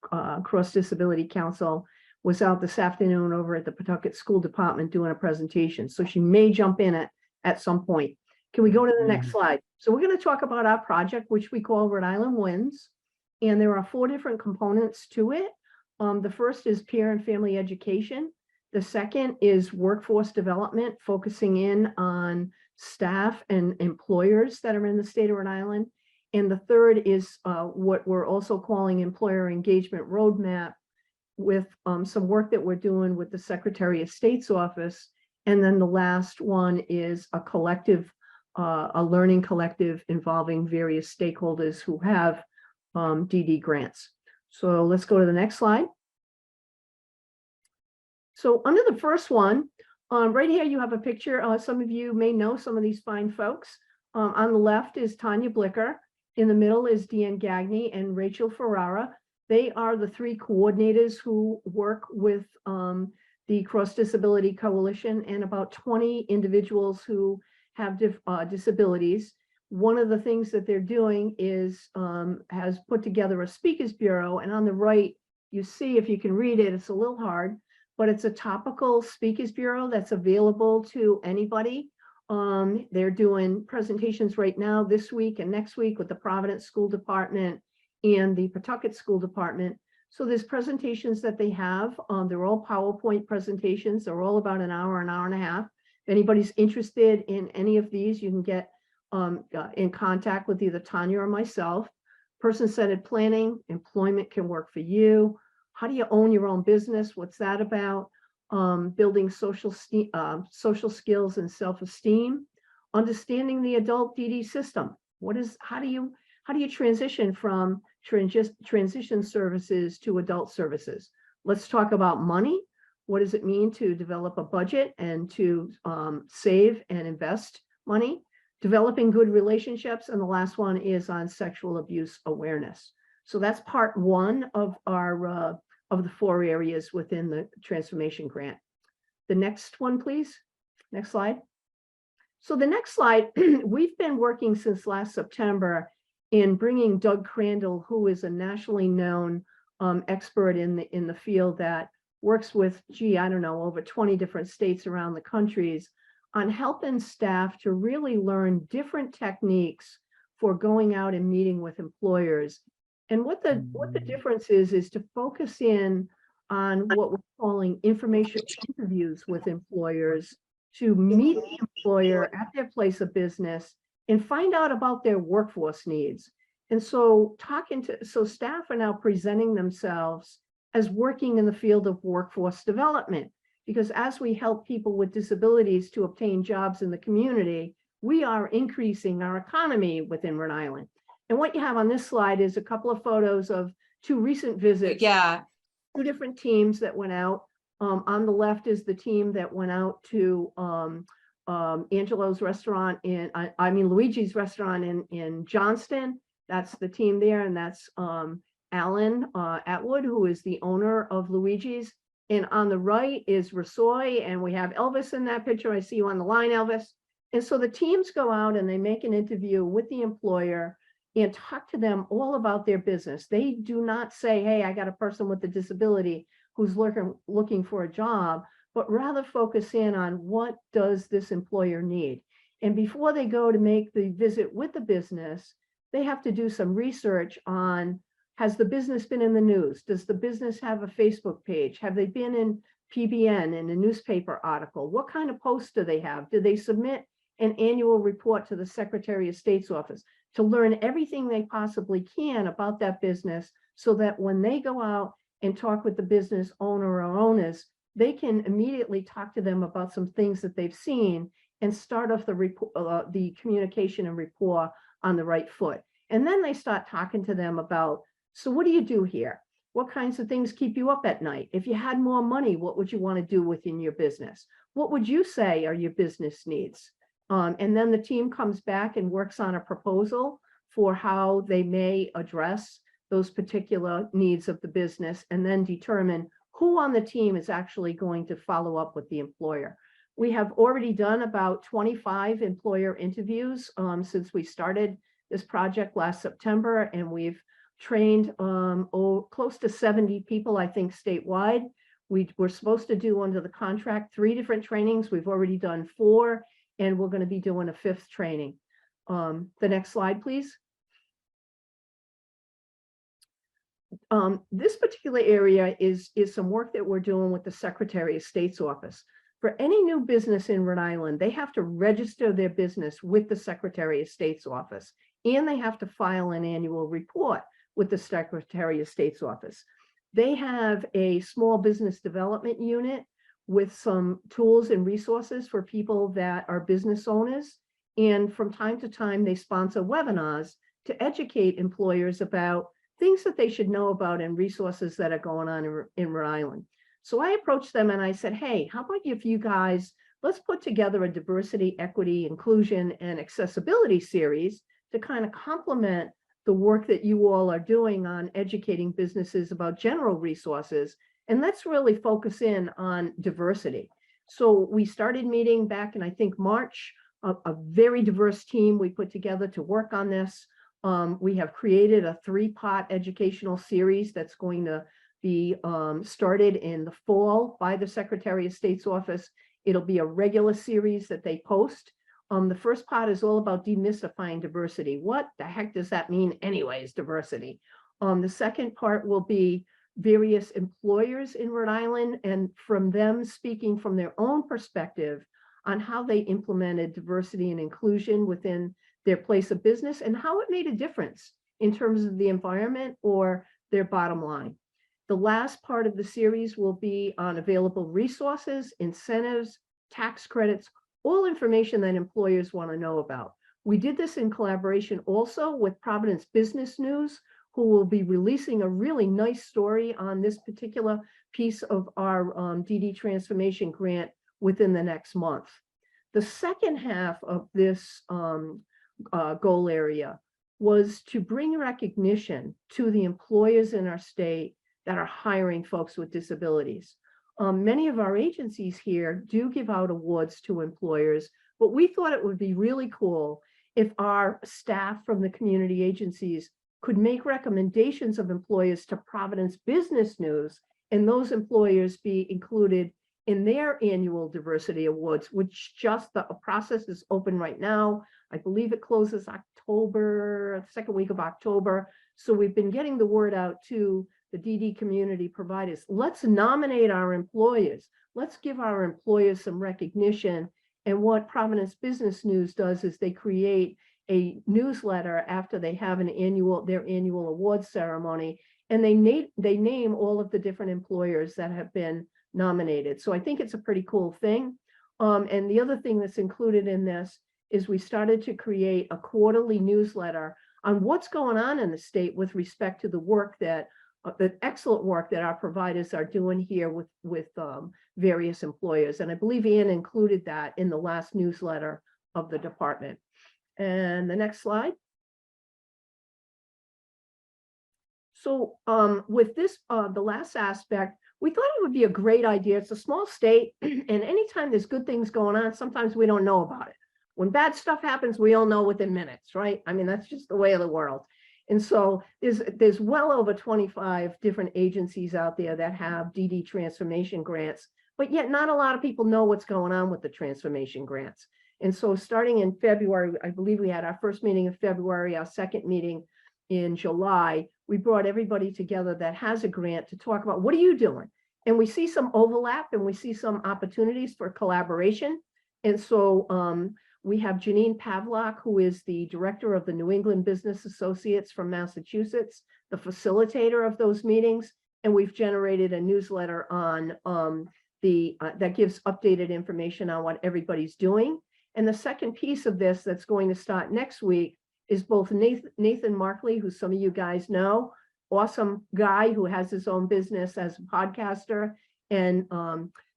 Cross Disability Council, was out this afternoon over at the Pawtucket School Department doing a presentation, so she may jump in at some point. Can we go to the next slide? So we're going to talk about our project, which we call Rhode Island Wins. And there are 4 different components to it. The first is peer and family education. The second is workforce development, focusing in on staff and employers that are in the state of Rhode Island. And the third is what we're also calling employer engagement roadmap, with some work that we're doing with the Secretary of State's office. And then the last one is a collective, a learning collective involving various stakeholders who have DD grants. So let's go to the next slide. So under the first one, right here you have a picture. Some of you may know some of these fine folks. On the left is Tanya Blicker. In the middle is Deanne Gagne and Rachel Ferrara. They are the 3 coordinators who work with the Cross Disability Coalition and about 20 individuals who have disabilities. One of the things that they're doing is has put together a speakers bureau, and on the right you see, if you can read it, it's a little hard, but it's a topical speakers bureau that's available to anybody. They're doing presentations right now this week and next week with the Providence School Department and the Pawtucket School Department. So there's presentations that they have. They're all PowerPoint presentations. They're all about an hour and a half. If anybody's interested in any of these, you can get in contact with either Tanya or myself. Person-centered planning, employment can work for you. How do you own your own business? What's that about? Building social skills and self-esteem. Understanding the adult DD system. How do you transition from transition services to adult services? Let's talk about money. What does it mean to develop a budget and to save and invest money? Developing good relationships. And the last one is on sexual abuse awareness. So that's part 1 of our of the 4 areas within the transformation grant. The next one, please. Next slide. So the next slide, we've been working since last September in bringing Doug Crandall, who is a nationally known expert in the field that works with, I don't know, over 20 different states around the countries, on helping staff to really learn different techniques for going out and meeting with employers. And what the difference is to focus in on what we're calling information interviews with employers, to meet the employer at their place of business and find out about their workforce needs. And so staff are now presenting themselves as working in the field of workforce development, because as we help people with disabilities to obtain jobs in the community, we are increasing our economy within Rhode Island. And what you have on this slide is a couple of photos of 2 recent visits. Yeah. 2 different teams that went out. On the left is the team that went out to Angelo's restaurant Luigi's restaurant in Johnston. That's the team there. And that's Alan Atwood, who is the owner of Luigi's. And on the right is Rasoy, and we have Elvis in that picture. I see you on the line, Elvis. And so the teams go out and they make an interview with the employer and talk to them all about their business. They do not say, hey, I got a person with a disability who's looking for a job, but rather focus in on what does this employer need. And before they go to make the visit with the business, they have to do some research on, has the business been in the news? Does the business have a Facebook page? Have they been in PBN, in a newspaper article? What kind of posts do they have? Do they submit an annual report to the Secretary of State's office? To learn everything they possibly can about that business, so that when they go out and talk with the business owner or owners, they can immediately talk to them about some things that they've seen and start off the communication and rapport on the right foot. And then they start talking to them about, so what do you do here? What kinds of things keep you up at night? If you had more money, what would you want to do within your business? What would you say are your business needs? And then the team comes back and works on a proposal for how they may address those particular needs of the business, and then determine who on the team is actually going to follow up with the employer. We have already done about 25 employer interviews since we started this project last September, and we've trained close to 70 people, I think, statewide. We were supposed to do under the contract 3 different trainings. We've already done 4, and we're going to be doing a 5th training. The next slide, please. This particular area is some work that we're doing with the Secretary of State's office. For any new business in Rhode Island, they have to register their business with the Secretary of State's office, and they have to file an annual report with the Secretary of State's office. They have a small business development unit with some tools and resources for people that are business owners. And from time to time, they sponsor webinars to educate employers about things that they should know about and resources that are going on in Rhode Island. So I approached them and I said, hey, how about if you guys, let's put together a diversity, equity, inclusion, and accessibility series to kind of complement the work that you all are doing on educating businesses about general resources. And let's really focus in on diversity. So we started meeting back in, I think, March, a very diverse team we put together to work on this. We have created a 3-part educational series that's going to be started in the fall by the Secretary of State's office. It'll be a regular series that they post. The first part is all about demystifying diversity. What the heck does that mean anyways, diversity? The second part will be various employers in Rhode Island, and from them speaking from their own perspective on how they implemented diversity and inclusion within their place of business and how it made a difference in terms of the environment or their bottom line. The last part of the series will be on available resources, incentives, tax credits, all information that employers want to know about. We did this in collaboration also with Providence Business News, who will be releasing a really nice story on this particular piece of our DD transformation grant within the next month. The second half of this goal area was to bring recognition to the employers in our state that are hiring folks with disabilities. Many of our agencies here do give out awards to employers, but we thought it would be really cool if our staff from the community agencies could make recommendations of employers to Providence Business News, and those employers be included in their annual diversity awards, which just the process is open right now. I believe it closes October, second week of October. So we've been getting the word out to the DD community providers. Let's nominate our employers. Let's give our employers some recognition. And what Providence Business News does is they create a newsletter after they have their annual awards ceremony, and they name all of the different employers that have been nominated. So I think it's a pretty cool thing. And the other thing that's included in this is we started to create a quarterly newsletter on what's going on in the state with respect to the work that the excellent work that our providers are doing here with various employers. And I believe Ann included that in the last newsletter of the department. And the next slide. So with this, the last aspect, we thought it would be a great idea. It's a small state, and anytime there's good things going on, sometimes we don't know about it. When bad stuff happens, we all know within minutes, right? I mean, that's just the way of the world. And so there's well over 25 different agencies out there that have DD transformation grants, but yet not a lot of people know what's going on with the transformation grants. And so starting in February, I believe we had our first meeting in February, our second meeting in July, we brought everybody together that has a grant to talk about what are you doing? And we see some overlap and we see some opportunities for collaboration. And so we have Janine Pavlock, who is the director of the New England Business Associates from Massachusetts, the facilitator of those meetings. And we've generated a newsletter on that gives updated information on what everybody's doing. And the second piece of this that's going to start next week is both Nathan Markley, who some of you guys know, awesome guy who has his own business as a podcaster, and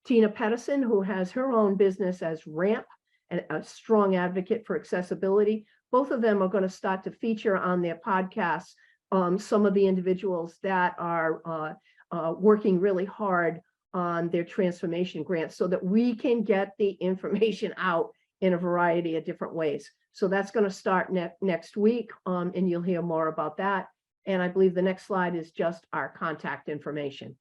Tina Pedersen, who has her own business as Ramp, and a strong advocate for accessibility. Both of them are going to start to feature on their podcasts some of the individuals that are working really hard on their transformation grants so that we can get the information out in a variety of different ways. So that's going to start next week, and you'll hear more about that. And I believe the next slide is just our contact information.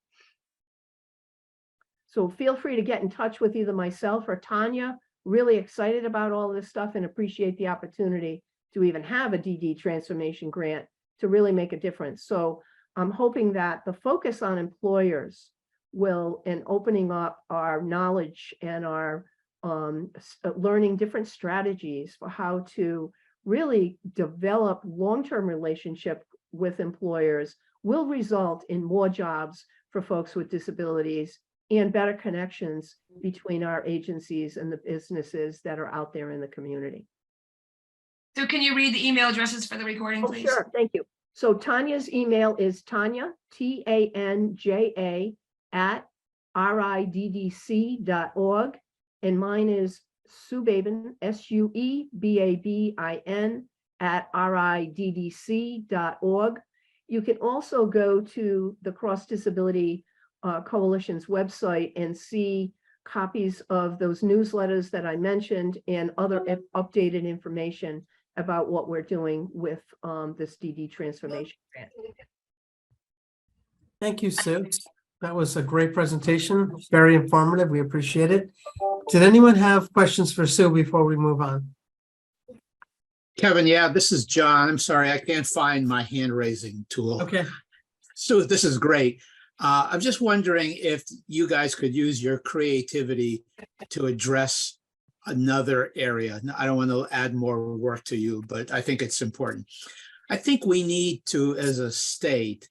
So feel free to get in touch with either myself or Tanya. Really excited about all this stuff and appreciate the opportunity to even have a DD transformation grant to really make a difference. So I'm hoping that the focus on employers will, in opening up our knowledge and our learning different strategies for how to really develop long-term relationship with employers, will result in more jobs for folks with disabilities and better connections between our agencies and the businesses that are out there in the community. So can you read the email addresses for the recording, please? Sure, thank you. So Tanya's email is Tanya, TANJA @riddc.org. And mine is Suebabin, SUEBABIN @riddc.org. You can also go to the Cross Disability Coalition's website and see copies of those newsletters that I mentioned and other updated information about what we're doing with this DD transformation grant. Thank you, Sue. That was a great presentation, very informative. We appreciate it. Did anyone have questions for Sue before we move on? Kevin, yeah, this is John. I'm sorry, I can't find my hand raising tool. Okay. So this is great. I'm just wondering if you guys could use your creativity to address another area. I don't want to add more work to you, but I think it's important. I think we need to, as a state,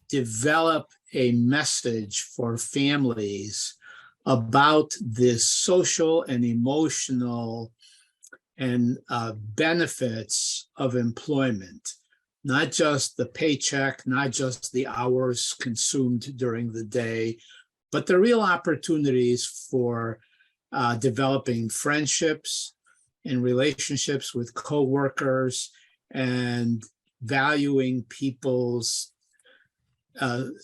develop a message for families about the social and emotional and benefits of employment, not just the paycheck, not just the hours consumed during the day, but the real opportunities for developing friendships and relationships with coworkers and valuing people's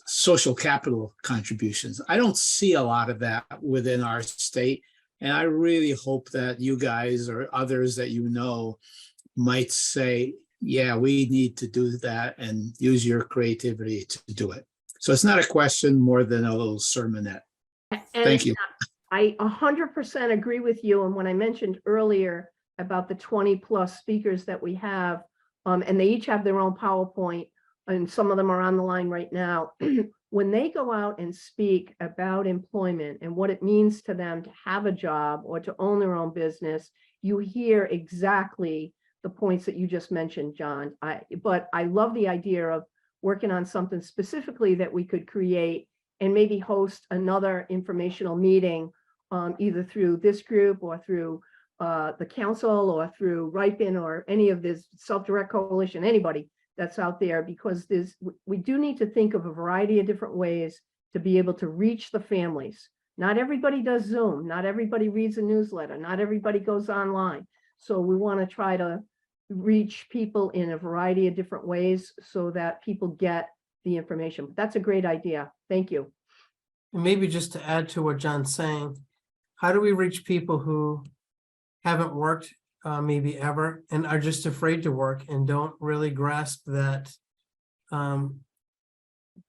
social capital contributions. I don't see a lot of that within our state. And I really hope that you guys or others that you know might say, yeah, we need to do that and use your creativity to do it. So it's not a question more than a little sermonette. Thank you. I 100% agree with you. And when I mentioned earlier about the 20+ speakers that we have, and they each have their own PowerPoint, and some of them are on the line right now, when they go out and speak about employment and what it means to them to have a job or to own their own business, you hear exactly the points that you just mentioned, John. But I love the idea of working on something specifically that we could create and maybe host another informational meeting, either through this group or through the council or through Ripon or any of this Self-Direct Coalition, anybody that's out there, because we do need to think of a variety of different ways to be able to reach the families. Not everybody does Zoom, not everybody reads a newsletter, not everybody goes online. So we want to try to reach people in a variety of different ways so that people get the information. That's a great idea. Thank you. And maybe just to add to what John's saying, how do we reach people who haven't worked maybe ever and are just afraid to work and don't really grasp that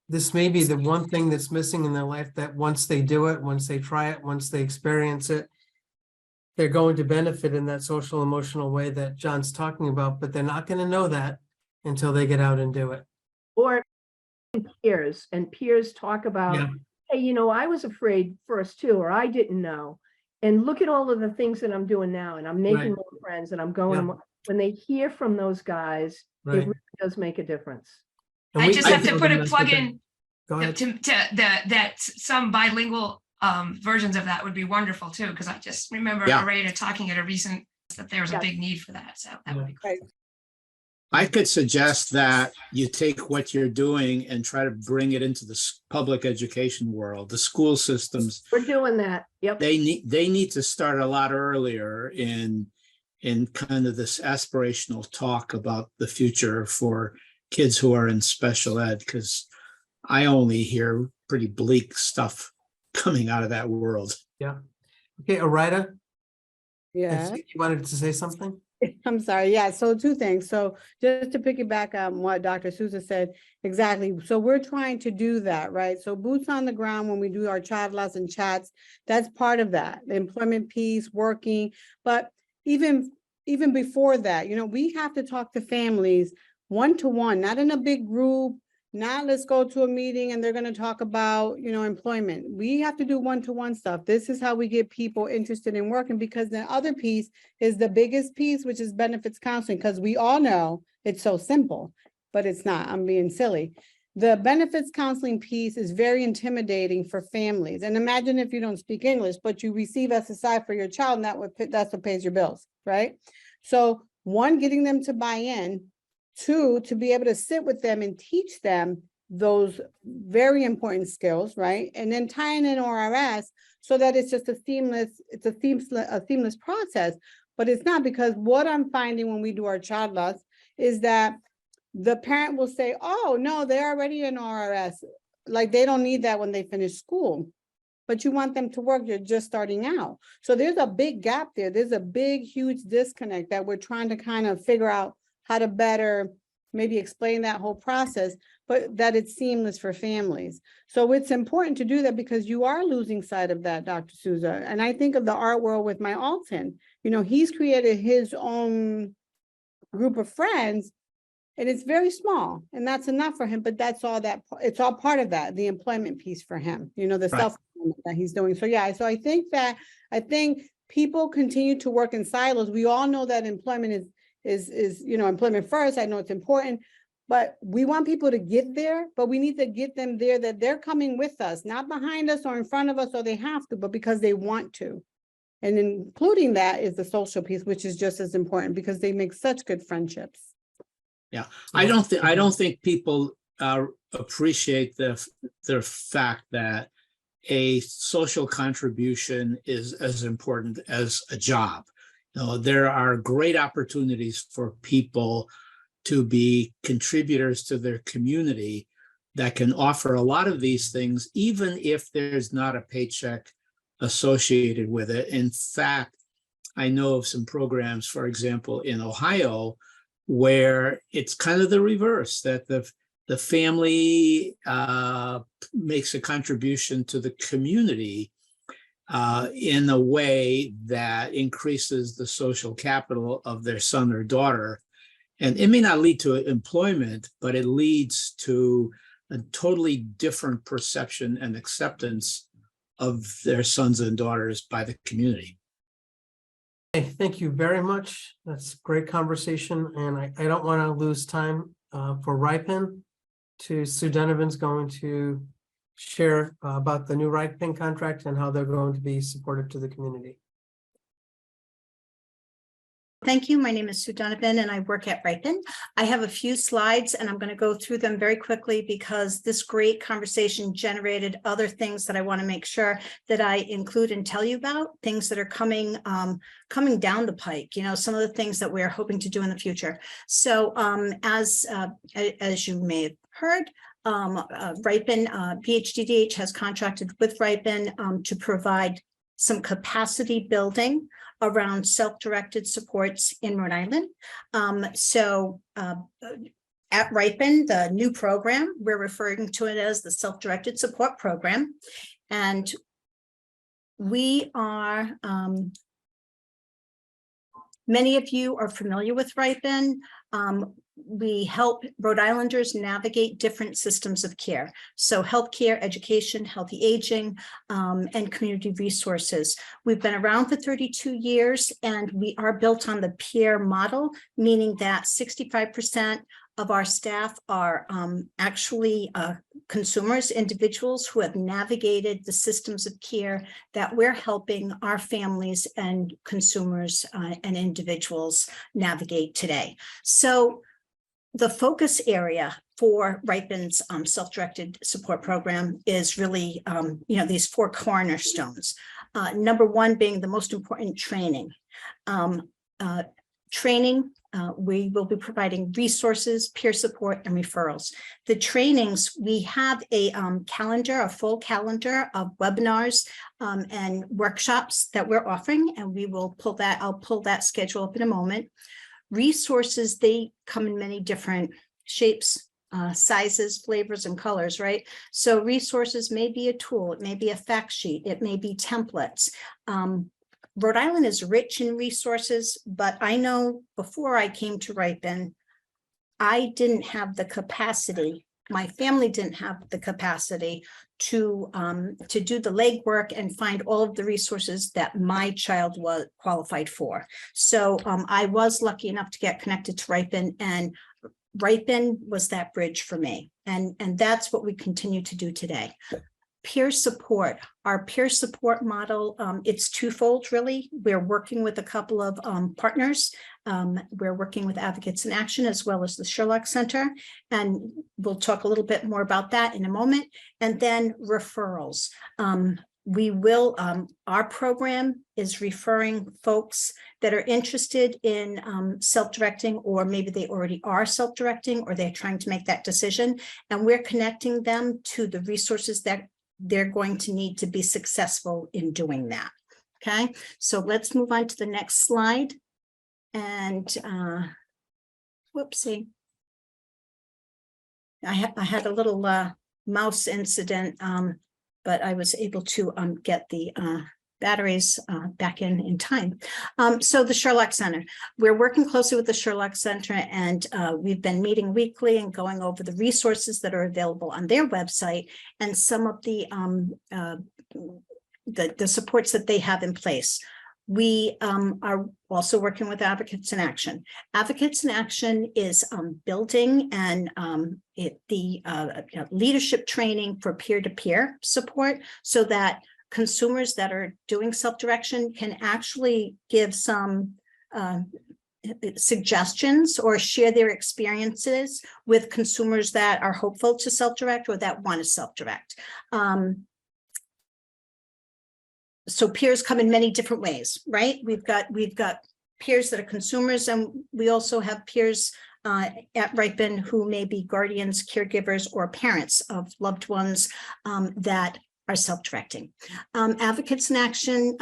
this may be the one thing that's missing in their life, that once they do it, once they try it, once they experience it, they're going to benefit in that social emotional way that John's talking about, but they're not going to know that until they get out and do it. Or peers, and peers talk about, Yeah. hey, you know, I was afraid first too, or I didn't know. And look at all of the things that I'm doing now, and I'm making Right. more friends, and I'm going. Yeah. When they hear from those guys, Right. it really does make a difference. And I we just can have to tell put them a that's plug the in Go ahead. that some bilingual versions of that would be wonderful too, because I just remember Yeah. Areta talking at a recent that there was a Yes. big need for that. So that would be great. I could suggest that you take what you're doing and try to bring it into the public education world, the school systems. We're doing that. Yep. They need to start a lot earlier in kind of this aspirational talk about the future for kids who are in special ed, because I only hear pretty bleak stuff coming out of that world. Yeah. Okay, Arita, I Yeah, think you wanted to say something? I'm sorry. Yeah, so two things. So just to piggyback on what Dr. Souza said, exactly. So we're trying to do that, right? So boots on the ground when we do our child lesson chats, that's part of that, the employment piece, working. But even before that, you know, we have to talk to families one-to-one, not in a big group, not let's go to a meeting and they're going to talk about, you know, employment. We have to do one-to-one stuff. This is how we get people interested in working, because the other piece is the biggest piece, which is benefits counseling, because we all know it's so simple, but it's not. I'm being silly. The benefits counseling piece is very intimidating for families. And imagine if you don't speak English, but you receive SSI for your child, and that's what pays your bills, right? So one, getting them to buy in. Two, to be able to sit with them and teach them those very important skills, right? And then tying in ORS so that it's just a seamless process. But it's not, because what I'm finding when we do our child loss is that the parent will say, oh, no, they're already in ORS. Like they don't need that when they finish school. But you want them to work, you're just starting out. So there's a big gap there. There's a big, huge disconnect that we're trying to kind of figure out how to better maybe explain that whole process, but that it's seamless for families. So it's important to do that, because you are losing sight of that, Dr. Souza. And I think of the art world with my Alton. You know, he's created his own group of friends, and it's very small, and that's enough for him. But that's all that, it's all part of that, the employment piece for him, you know, the Right. self that he's doing. So yeah, so I think people continue to work in silos. We all know that employment is, you know, employment first. I know it's important, but we want people to get there, but we need to get them there that they're coming with us, not behind us or in front of us, or they have to, but because they want to. And including that is the social piece, which is just as important, because they make such good friendships. Yeah, I don't think people appreciate the fact that a social contribution is as important as a job. You know, there are great opportunities for people to be contributors to their community that can offer a lot of these things, even if there's not a paycheck associated with it. In fact, I know of some programs, for example, in Ohio, where it's kind of the reverse, that the family makes a contribution to the community in a way that increases the social capital of their son or daughter. And it may not lead to employment, but it leads to a totally different perception and acceptance of their sons and daughters by the community. Okay, thank you very much. That's a great conversation, and I don't want to lose time for Ripon. Sue Donovan's going to share about the new Ripon contract and how they're going to be supportive to the community. Thank you. My name is Sue Donovan and I work at Ripon. I have a few slides and I'm going to go through them very quickly because this great conversation generated other things that I want to make sure that I include and tell you about, things that are coming down the pike, you know, some of the things that we're hoping to do in the future. So as you may have heard, Ripon, BHDDH has contracted with Ripon to provide some capacity building around self-directed supports in Rhode Island. At Ripon, the new program, we're referring to it as the self-directed support program. And we are, many of you are familiar with Ripon. We help Rhode Islanders navigate different systems of care. So healthcare, education, healthy aging, and community resources. We've been around for 32 years and we are built on the peer model, meaning that 65% of our staff are actually consumers, individuals who have navigated the systems of care that we're helping our families and consumers and individuals navigate today. So the focus area for Ripen's self-directed support program is really, these 4 cornerstones. Number 1 being the most important, training. We will be providing resources, peer support, and referrals. The trainings, we have a calendar, a full calendar of webinars and workshops that we're offering, and we will pull that, I'll pull that schedule up in a moment. Resources, they come in many different shapes, sizes, flavors, and colors, right? So resources may be a tool, it may be a fact sheet, it may be templates. Rhode Island is rich in resources, but I know before I came to Ripen, I didn't have the capacity, my family didn't have the capacity to do the legwork and find all of the resources that my child was qualified for. So I was lucky enough to get connected to Ripen, and Ripen was that bridge for me. And that's what we continue to do today. Peer support, our peer support model, it's twofold, really. We're working with a couple of partners. We're working with Advocates in Action as well as the Sherlock Center, and we'll talk a little bit more about that in a moment. And then referrals. Our program is referring folks that are interested in self-directing, or maybe they already are self-directing, or they're trying to make that decision. And we're connecting them to the resources that they're going to need to be successful in doing that. Okay, so let's move on to the next slide. And whoopsie. I had a little mouse incident, but I was able to get the batteries back in time. So the Sherlock Center, we're working closely with the Sherlock Center, and we've been meeting weekly and going over the resources that are available on their website and some of the supports that they have in place. We are also working with Advocates in Action. Advocates in Action is building and leadership training for peer-to-peer support, so that consumers that are doing self-direction can actually give some suggestions or share their experiences with consumers that are hopeful to self-direct or that want to self-direct. So peers come in many different ways, right? We've got peers that are consumers, and we also have peers at Ripen who may be guardians, caregivers, or parents of loved ones that are self-directing. Advocates in Action,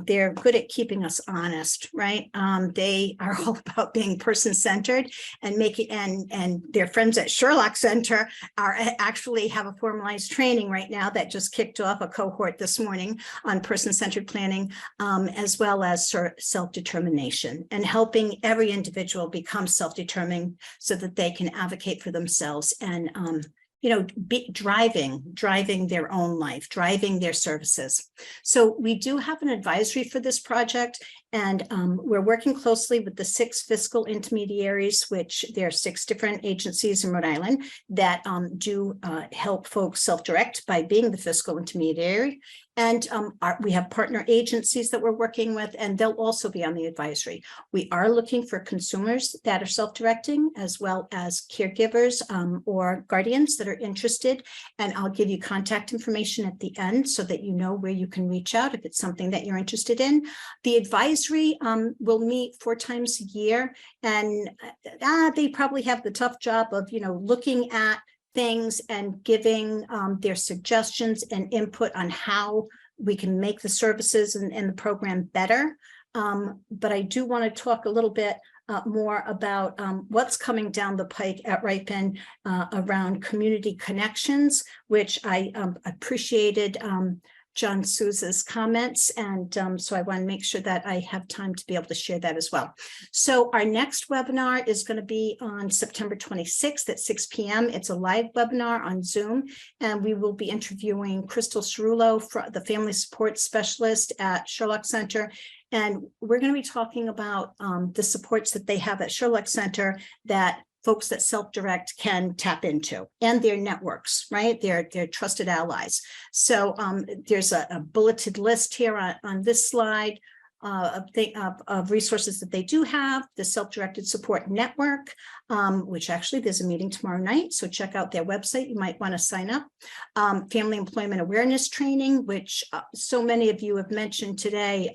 they're good at keeping us honest, right? They are all about being person-centered and making, and their friends at Sherlock Center are actually have a formalized training right now that just kicked off a cohort this morning on person-centered planning, as well as self-determination, and helping every individual become self-determined so that they can advocate for themselves and driving their own life, driving their services. So we do have an advisory for this project, and we're working closely with the 6 fiscal intermediaries, which there are 6 different agencies in Rhode Island that do help folks self-direct by being the fiscal intermediary. And we have partner agencies that we're working with, and they'll also be on the advisory. We are looking for consumers that are self-directing, as well as caregivers or guardians that are interested. And I'll give you contact information at the end so that you know where you can reach out if it's something that you're interested in. The advisory will meet 4 times a year, and they probably have the tough job of, looking at things and giving their suggestions and input on how we can make the services and the program better. But I do want to talk a little bit more about what's coming down the pike at Ripen around community connections, which I appreciated John Souza's comments. And so I want to make sure that I have time to be able to share that as well. So our next webinar is going to be on September 26th at 6 p.m. It's a live webinar on Zoom, and we will be interviewing Crystal Cerullo, the family support specialist at Sherlock Center. And we're going to be talking about the supports that they have at Sherlock Center that folks that self-direct can tap into, and their networks, right? Their trusted allies. So there's a bulleted list here on this slide of resources that they do have. The Self-Directed Support Network, which actually there's a meeting tomorrow night, so check out their website. You might want to sign up. Family Employment Awareness Training, which so many of you have mentioned today.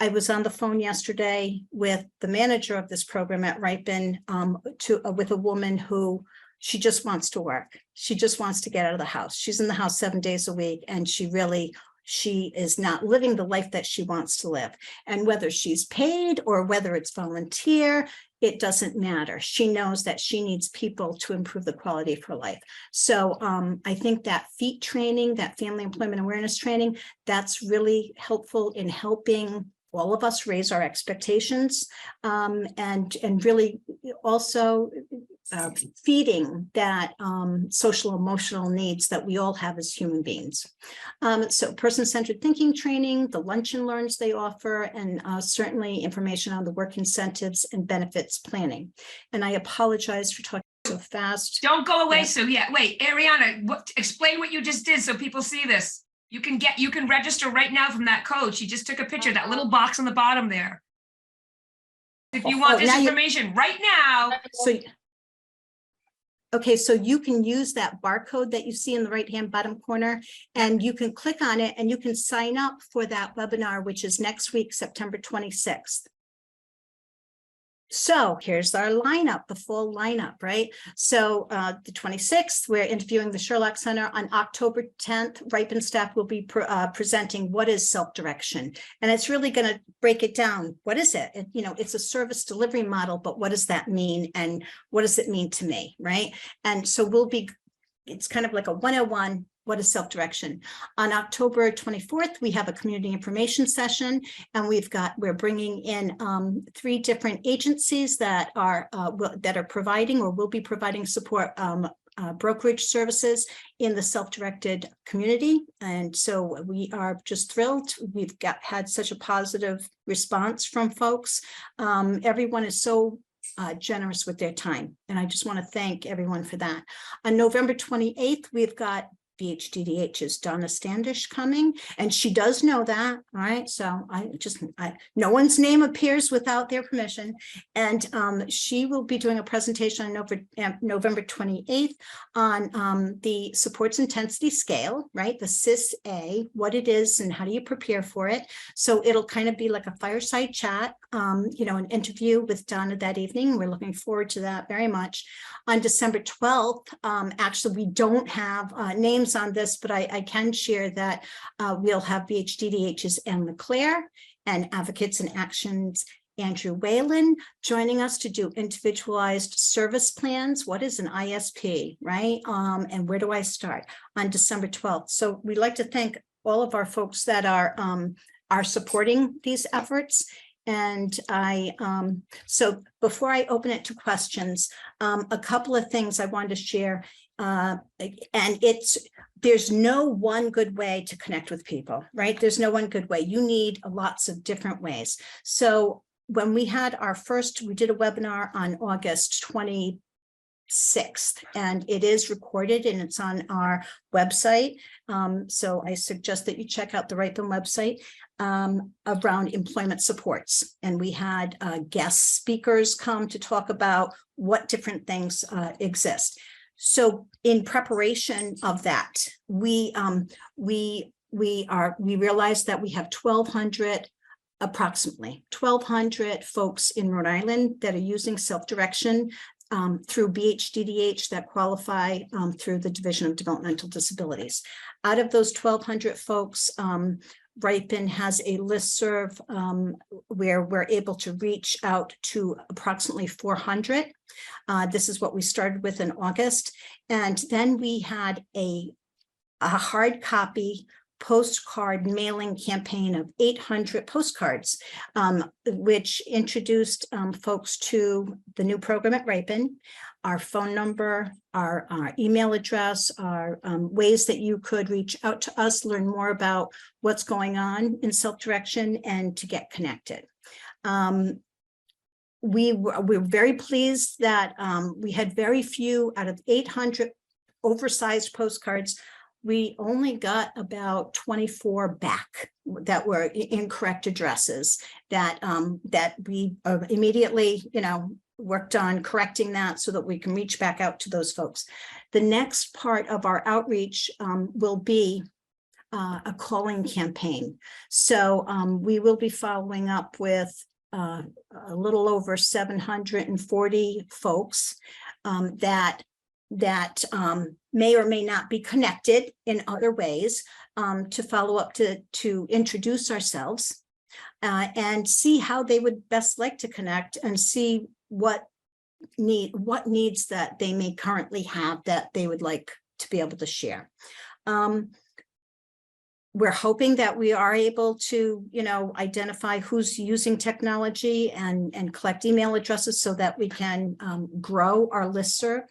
I was on the phone yesterday with the manager of this program at Ripon with a woman who she just wants to work. She just wants to get out of the house. She's in the house 7 days a week, and she is not living the life that she wants to live. And whether she's paid or whether it's volunteer, it doesn't matter. She knows that she needs people to improve the quality of her life. So I think that FEAT training, that Family Employment Awareness Training, that's really helpful in helping all of us raise our expectations, and really also feeding that social emotional needs that we all have as human beings. So person-centered thinking training, the lunch and learns they offer, and certainly information on the work incentives and benefits planning. And I apologize for talking so fast. Don't go away, Sue. Yeah, wait, Ariana, explain what you just did so people see this. You can register right now from that code. She just took a picture, that little box on the bottom there. If you want this information right now. Okay, so you can use that barcode that you see in the right-hand bottom corner, and you can click on it and you can sign up for that webinar, which is next week, September 26th. So here's our lineup, the full lineup, right? So the 26th, we're interviewing the Sherlock Center. On October 10th, Ripon staff will be presenting what is self-direction. And it's really going to break it down. What is it? It's a service delivery model, but what does that mean? And what does it mean to me, right? And so it's kind of like a 101. What is self-direction? On October 24th, we have a community information session, and we're bringing in 3 different agencies that are providing or will be providing support brokerage services in the self-directed community. And so we are just thrilled. We've had such a positive response from folks. Everyone is so generous with their time, and I just want to thank everyone for that. On November 28th, we've got BHDDH's Donna Standish coming, and she does know that, all right? So no one's name appears without their permission, and she will be doing a presentation on November 28th on the supports intensity scale, right? The CIS-A, what it is and how do you prepare for it. So it'll kind of be like a fireside chat, an interview with Donna that evening. We're looking forward to that very much. On December 12th, actually, we don't have names on this, but I can share that we'll have BHDDH's Anne LeClaire and Advocates in Action's Andrew Whalen joining us to do individualized service plans. What is an ISP, right? And where do I start? On December 12th. So we'd like to thank all of our folks that are supporting these efforts. And so before I open it to questions, a couple of things I wanted to share, and there's no one good way to connect with people, right? There's no one good way. You need lots of different ways. So when we did a webinar on August 26th, and it is recorded and it's on our website. So I suggest that you check out the Ripon website around employment supports. And we had guest speakers come to talk about what different things exist. So in preparation of that, we realized that we have approximately 1,200 folks in Rhode Island that are using self-direction through BHDDH that qualify through the Division of Developmental Disabilities. Out of those 1,200 folks, Ripon has a listserv where we're able to reach out to approximately 400. This is what we started with in August. And then we had a hard copy postcard mailing campaign of 800 postcards, which introduced folks to the new program at Ripon, our phone number, our email address, our ways that you could reach out to us, learn more about what's going on in self-direction, and to get connected. we're very pleased that we had very few out of 800 oversized postcards. We only got about 24 back that were incorrect addresses that that we immediately, worked on correcting that so that we can reach back out to those folks. The next part of our outreach will be a calling campaign. So we will be following up with a little over 740 folks that may or may not be connected in other ways to follow up to introduce ourselves and see how they would best like to connect and see what needs that they may currently have that they would like to be able to share. We're hoping that we are able to, identify who's using technology and collect email addresses so that we can grow our listserv.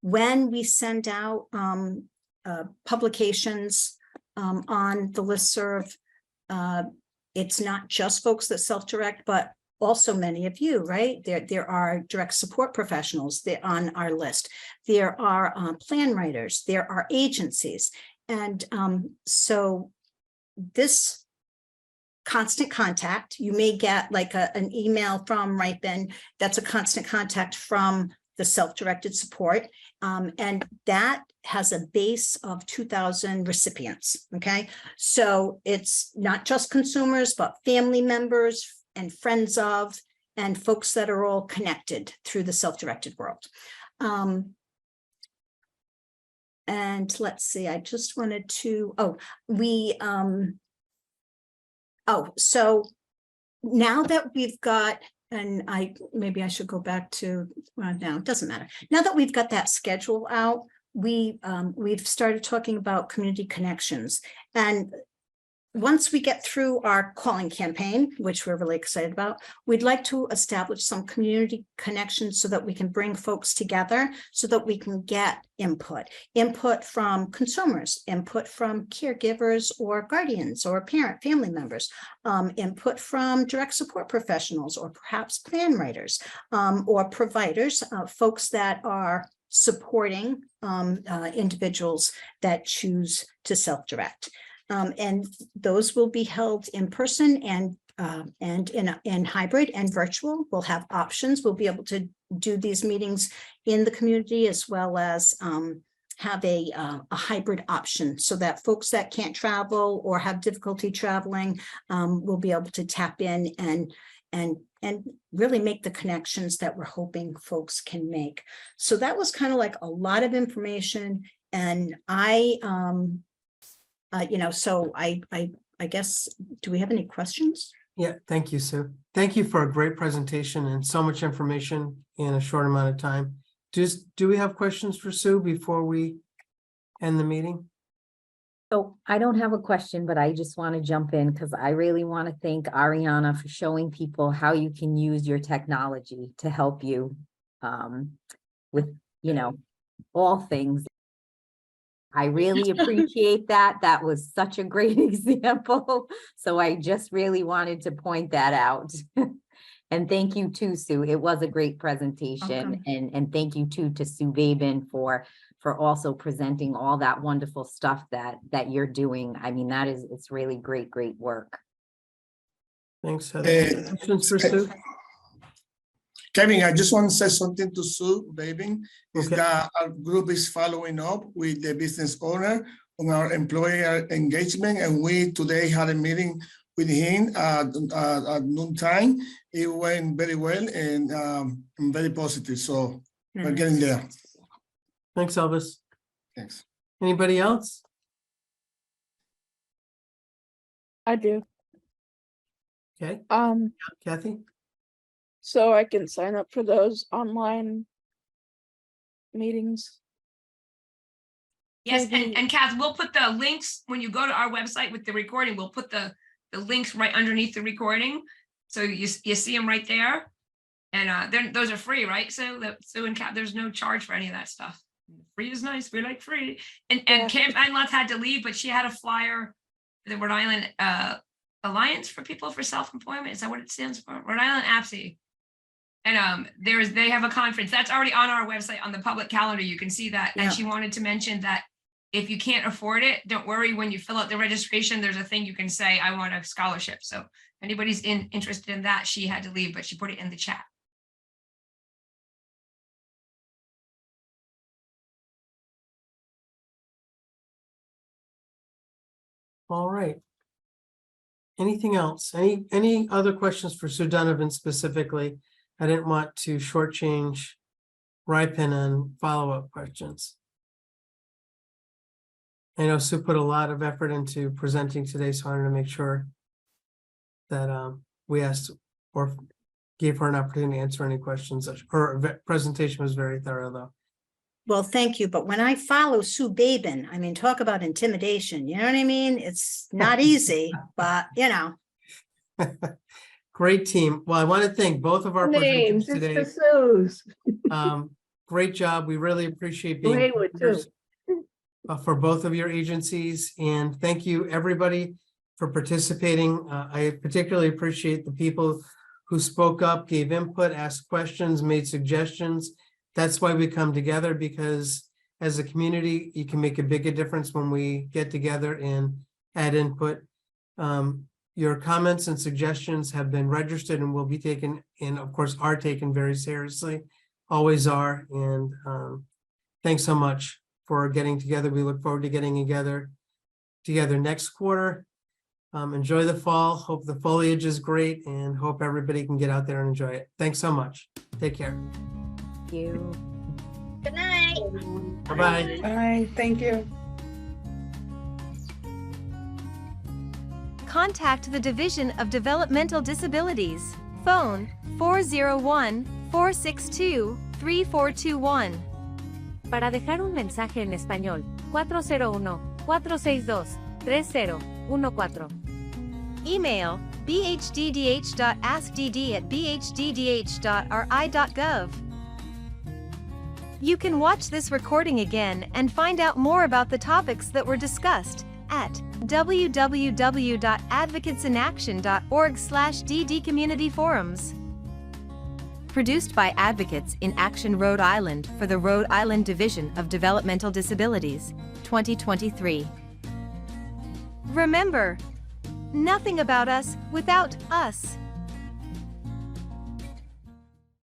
When we send out publications on the listserv, it's not just folks that self-direct, but also many of you, right? There are direct support professionals on our list. There are plan writers, there are agencies. And so this constant contact, you may get like an email from Ripen that's a constant contact from the self-directed support. And that has a base of 2,000 recipients, okay? So it's not just consumers, but family members and friends of, and folks that are all connected through the self-directed world. And let's see, I just wanted to, so now that we've got, and maybe I should go back to, well, no, it doesn't matter. Now that we've got that schedule out, we've started talking about community connections. And once we get through our calling campaign, which we're really excited about, we'd like to establish some community connections so that we can bring folks together so that we can get input from consumers, input from caregivers or guardians or family members, input from direct support professionals or perhaps plan writers or providers, folks that are supporting individuals that choose to self-direct. And those will be held in person and in hybrid and virtual. We'll have options. We'll be able to do these meetings in the community as well as have a hybrid option so that folks that can't travel or have difficulty traveling will be able to tap in and really make the connections that we're hoping folks can make. So that was kind of like a lot of information, and so I guess, do we have any questions? Yeah, thank you, Sue. Thank you for a great presentation and so much information in a short amount of time. Do we have questions for Sue before we end the meeting? So I don't have a question, but I just want to jump in because I really want to thank Ariana for showing people how you can use your technology to help you with, all things. I really appreciate that. That was such a great example. So I just really wanted to point that out. And thank you too, Sue. It was a great presentation. And thank you too to Sue Babin for also presenting all that wonderful stuff that you're doing. I mean, it's really great work. Thanks, Heather. Questions for Sue? Kevin, I just want to say something to Sue Babin, is Okay. that our group is following up with the business owner on our employer engagement, and we today had a meeting with him at noontime. It went very well and very positive, so we're getting there. Thanks, Elvis. Thanks. Anybody else? I do. Okay. Kathy? So I can sign up for those online meetings. Yes, and Kath, we'll put the links when you go to our website with the recording. We'll put the links right underneath the recording, so you see them right there. And those are free, right? So and Kath, there's no charge for any of that stuff. Free is nice. We like free. And Kim Einloth had to leave, but she had a flyer. The Rhode Island Alliance for People for Self-Employment. Is that what it stands for? Rhode Island APSE. And they have a conference that's already on our website on the public calendar. You can see that. Yeah. And she wanted to mention that if you can't afford it, don't worry. When you fill out the registration, there's a thing you can say, I want a scholarship. So if anybody's interested in that, she had to leave, but she put it in the chat. All right. Anything else? Any other questions for Sue Donovan specifically? I didn't want to shortchange Ripon and follow-up questions. I know Sue put a lot of effort into presenting today, so I wanted to make sure that we asked or gave her an opportunity to answer any questions. Her presentation was very thorough, though. Well, thank you. But when I follow Sue Babin, I mean, talk about intimidation. You know what I mean? It's not easy, but you know. Great team. Well, I want to thank both of our presenters Names, it's today. the Sues. Great job. We really appreciate being Haywood, too. partners, for both of your agencies. And thank you, everybody, for participating. I particularly appreciate the people who spoke up, gave input, asked questions, made suggestions. That's why we come together, because as a community, you can make a bigger difference when we get together and add input. Your comments and suggestions have been registered and will be taken, and of course are taken very seriously, always are. And thanks so much for getting together. We look forward to getting together next quarter. Enjoy the fall. Hope the foliage is great, and hope everybody can get out there and enjoy it. Thanks so much. Take care. Thank you. Good night. Bye-bye. Bye, thank you. Contact the Division of Developmental Disabilities. Phone 401-462-3421. Para dejar un mensaje en español, 401-462-3014. Email bhddh.askdd@bhddh.ri.gov. You can watch this recording again and find out more about the topics that were discussed at www.advocatesinaction.org/DD Community Forums. Produced by Advocates in Action Rhode Island for the Rhode Island Division of Developmental Disabilities, 2023. Remember, nothing about us without us.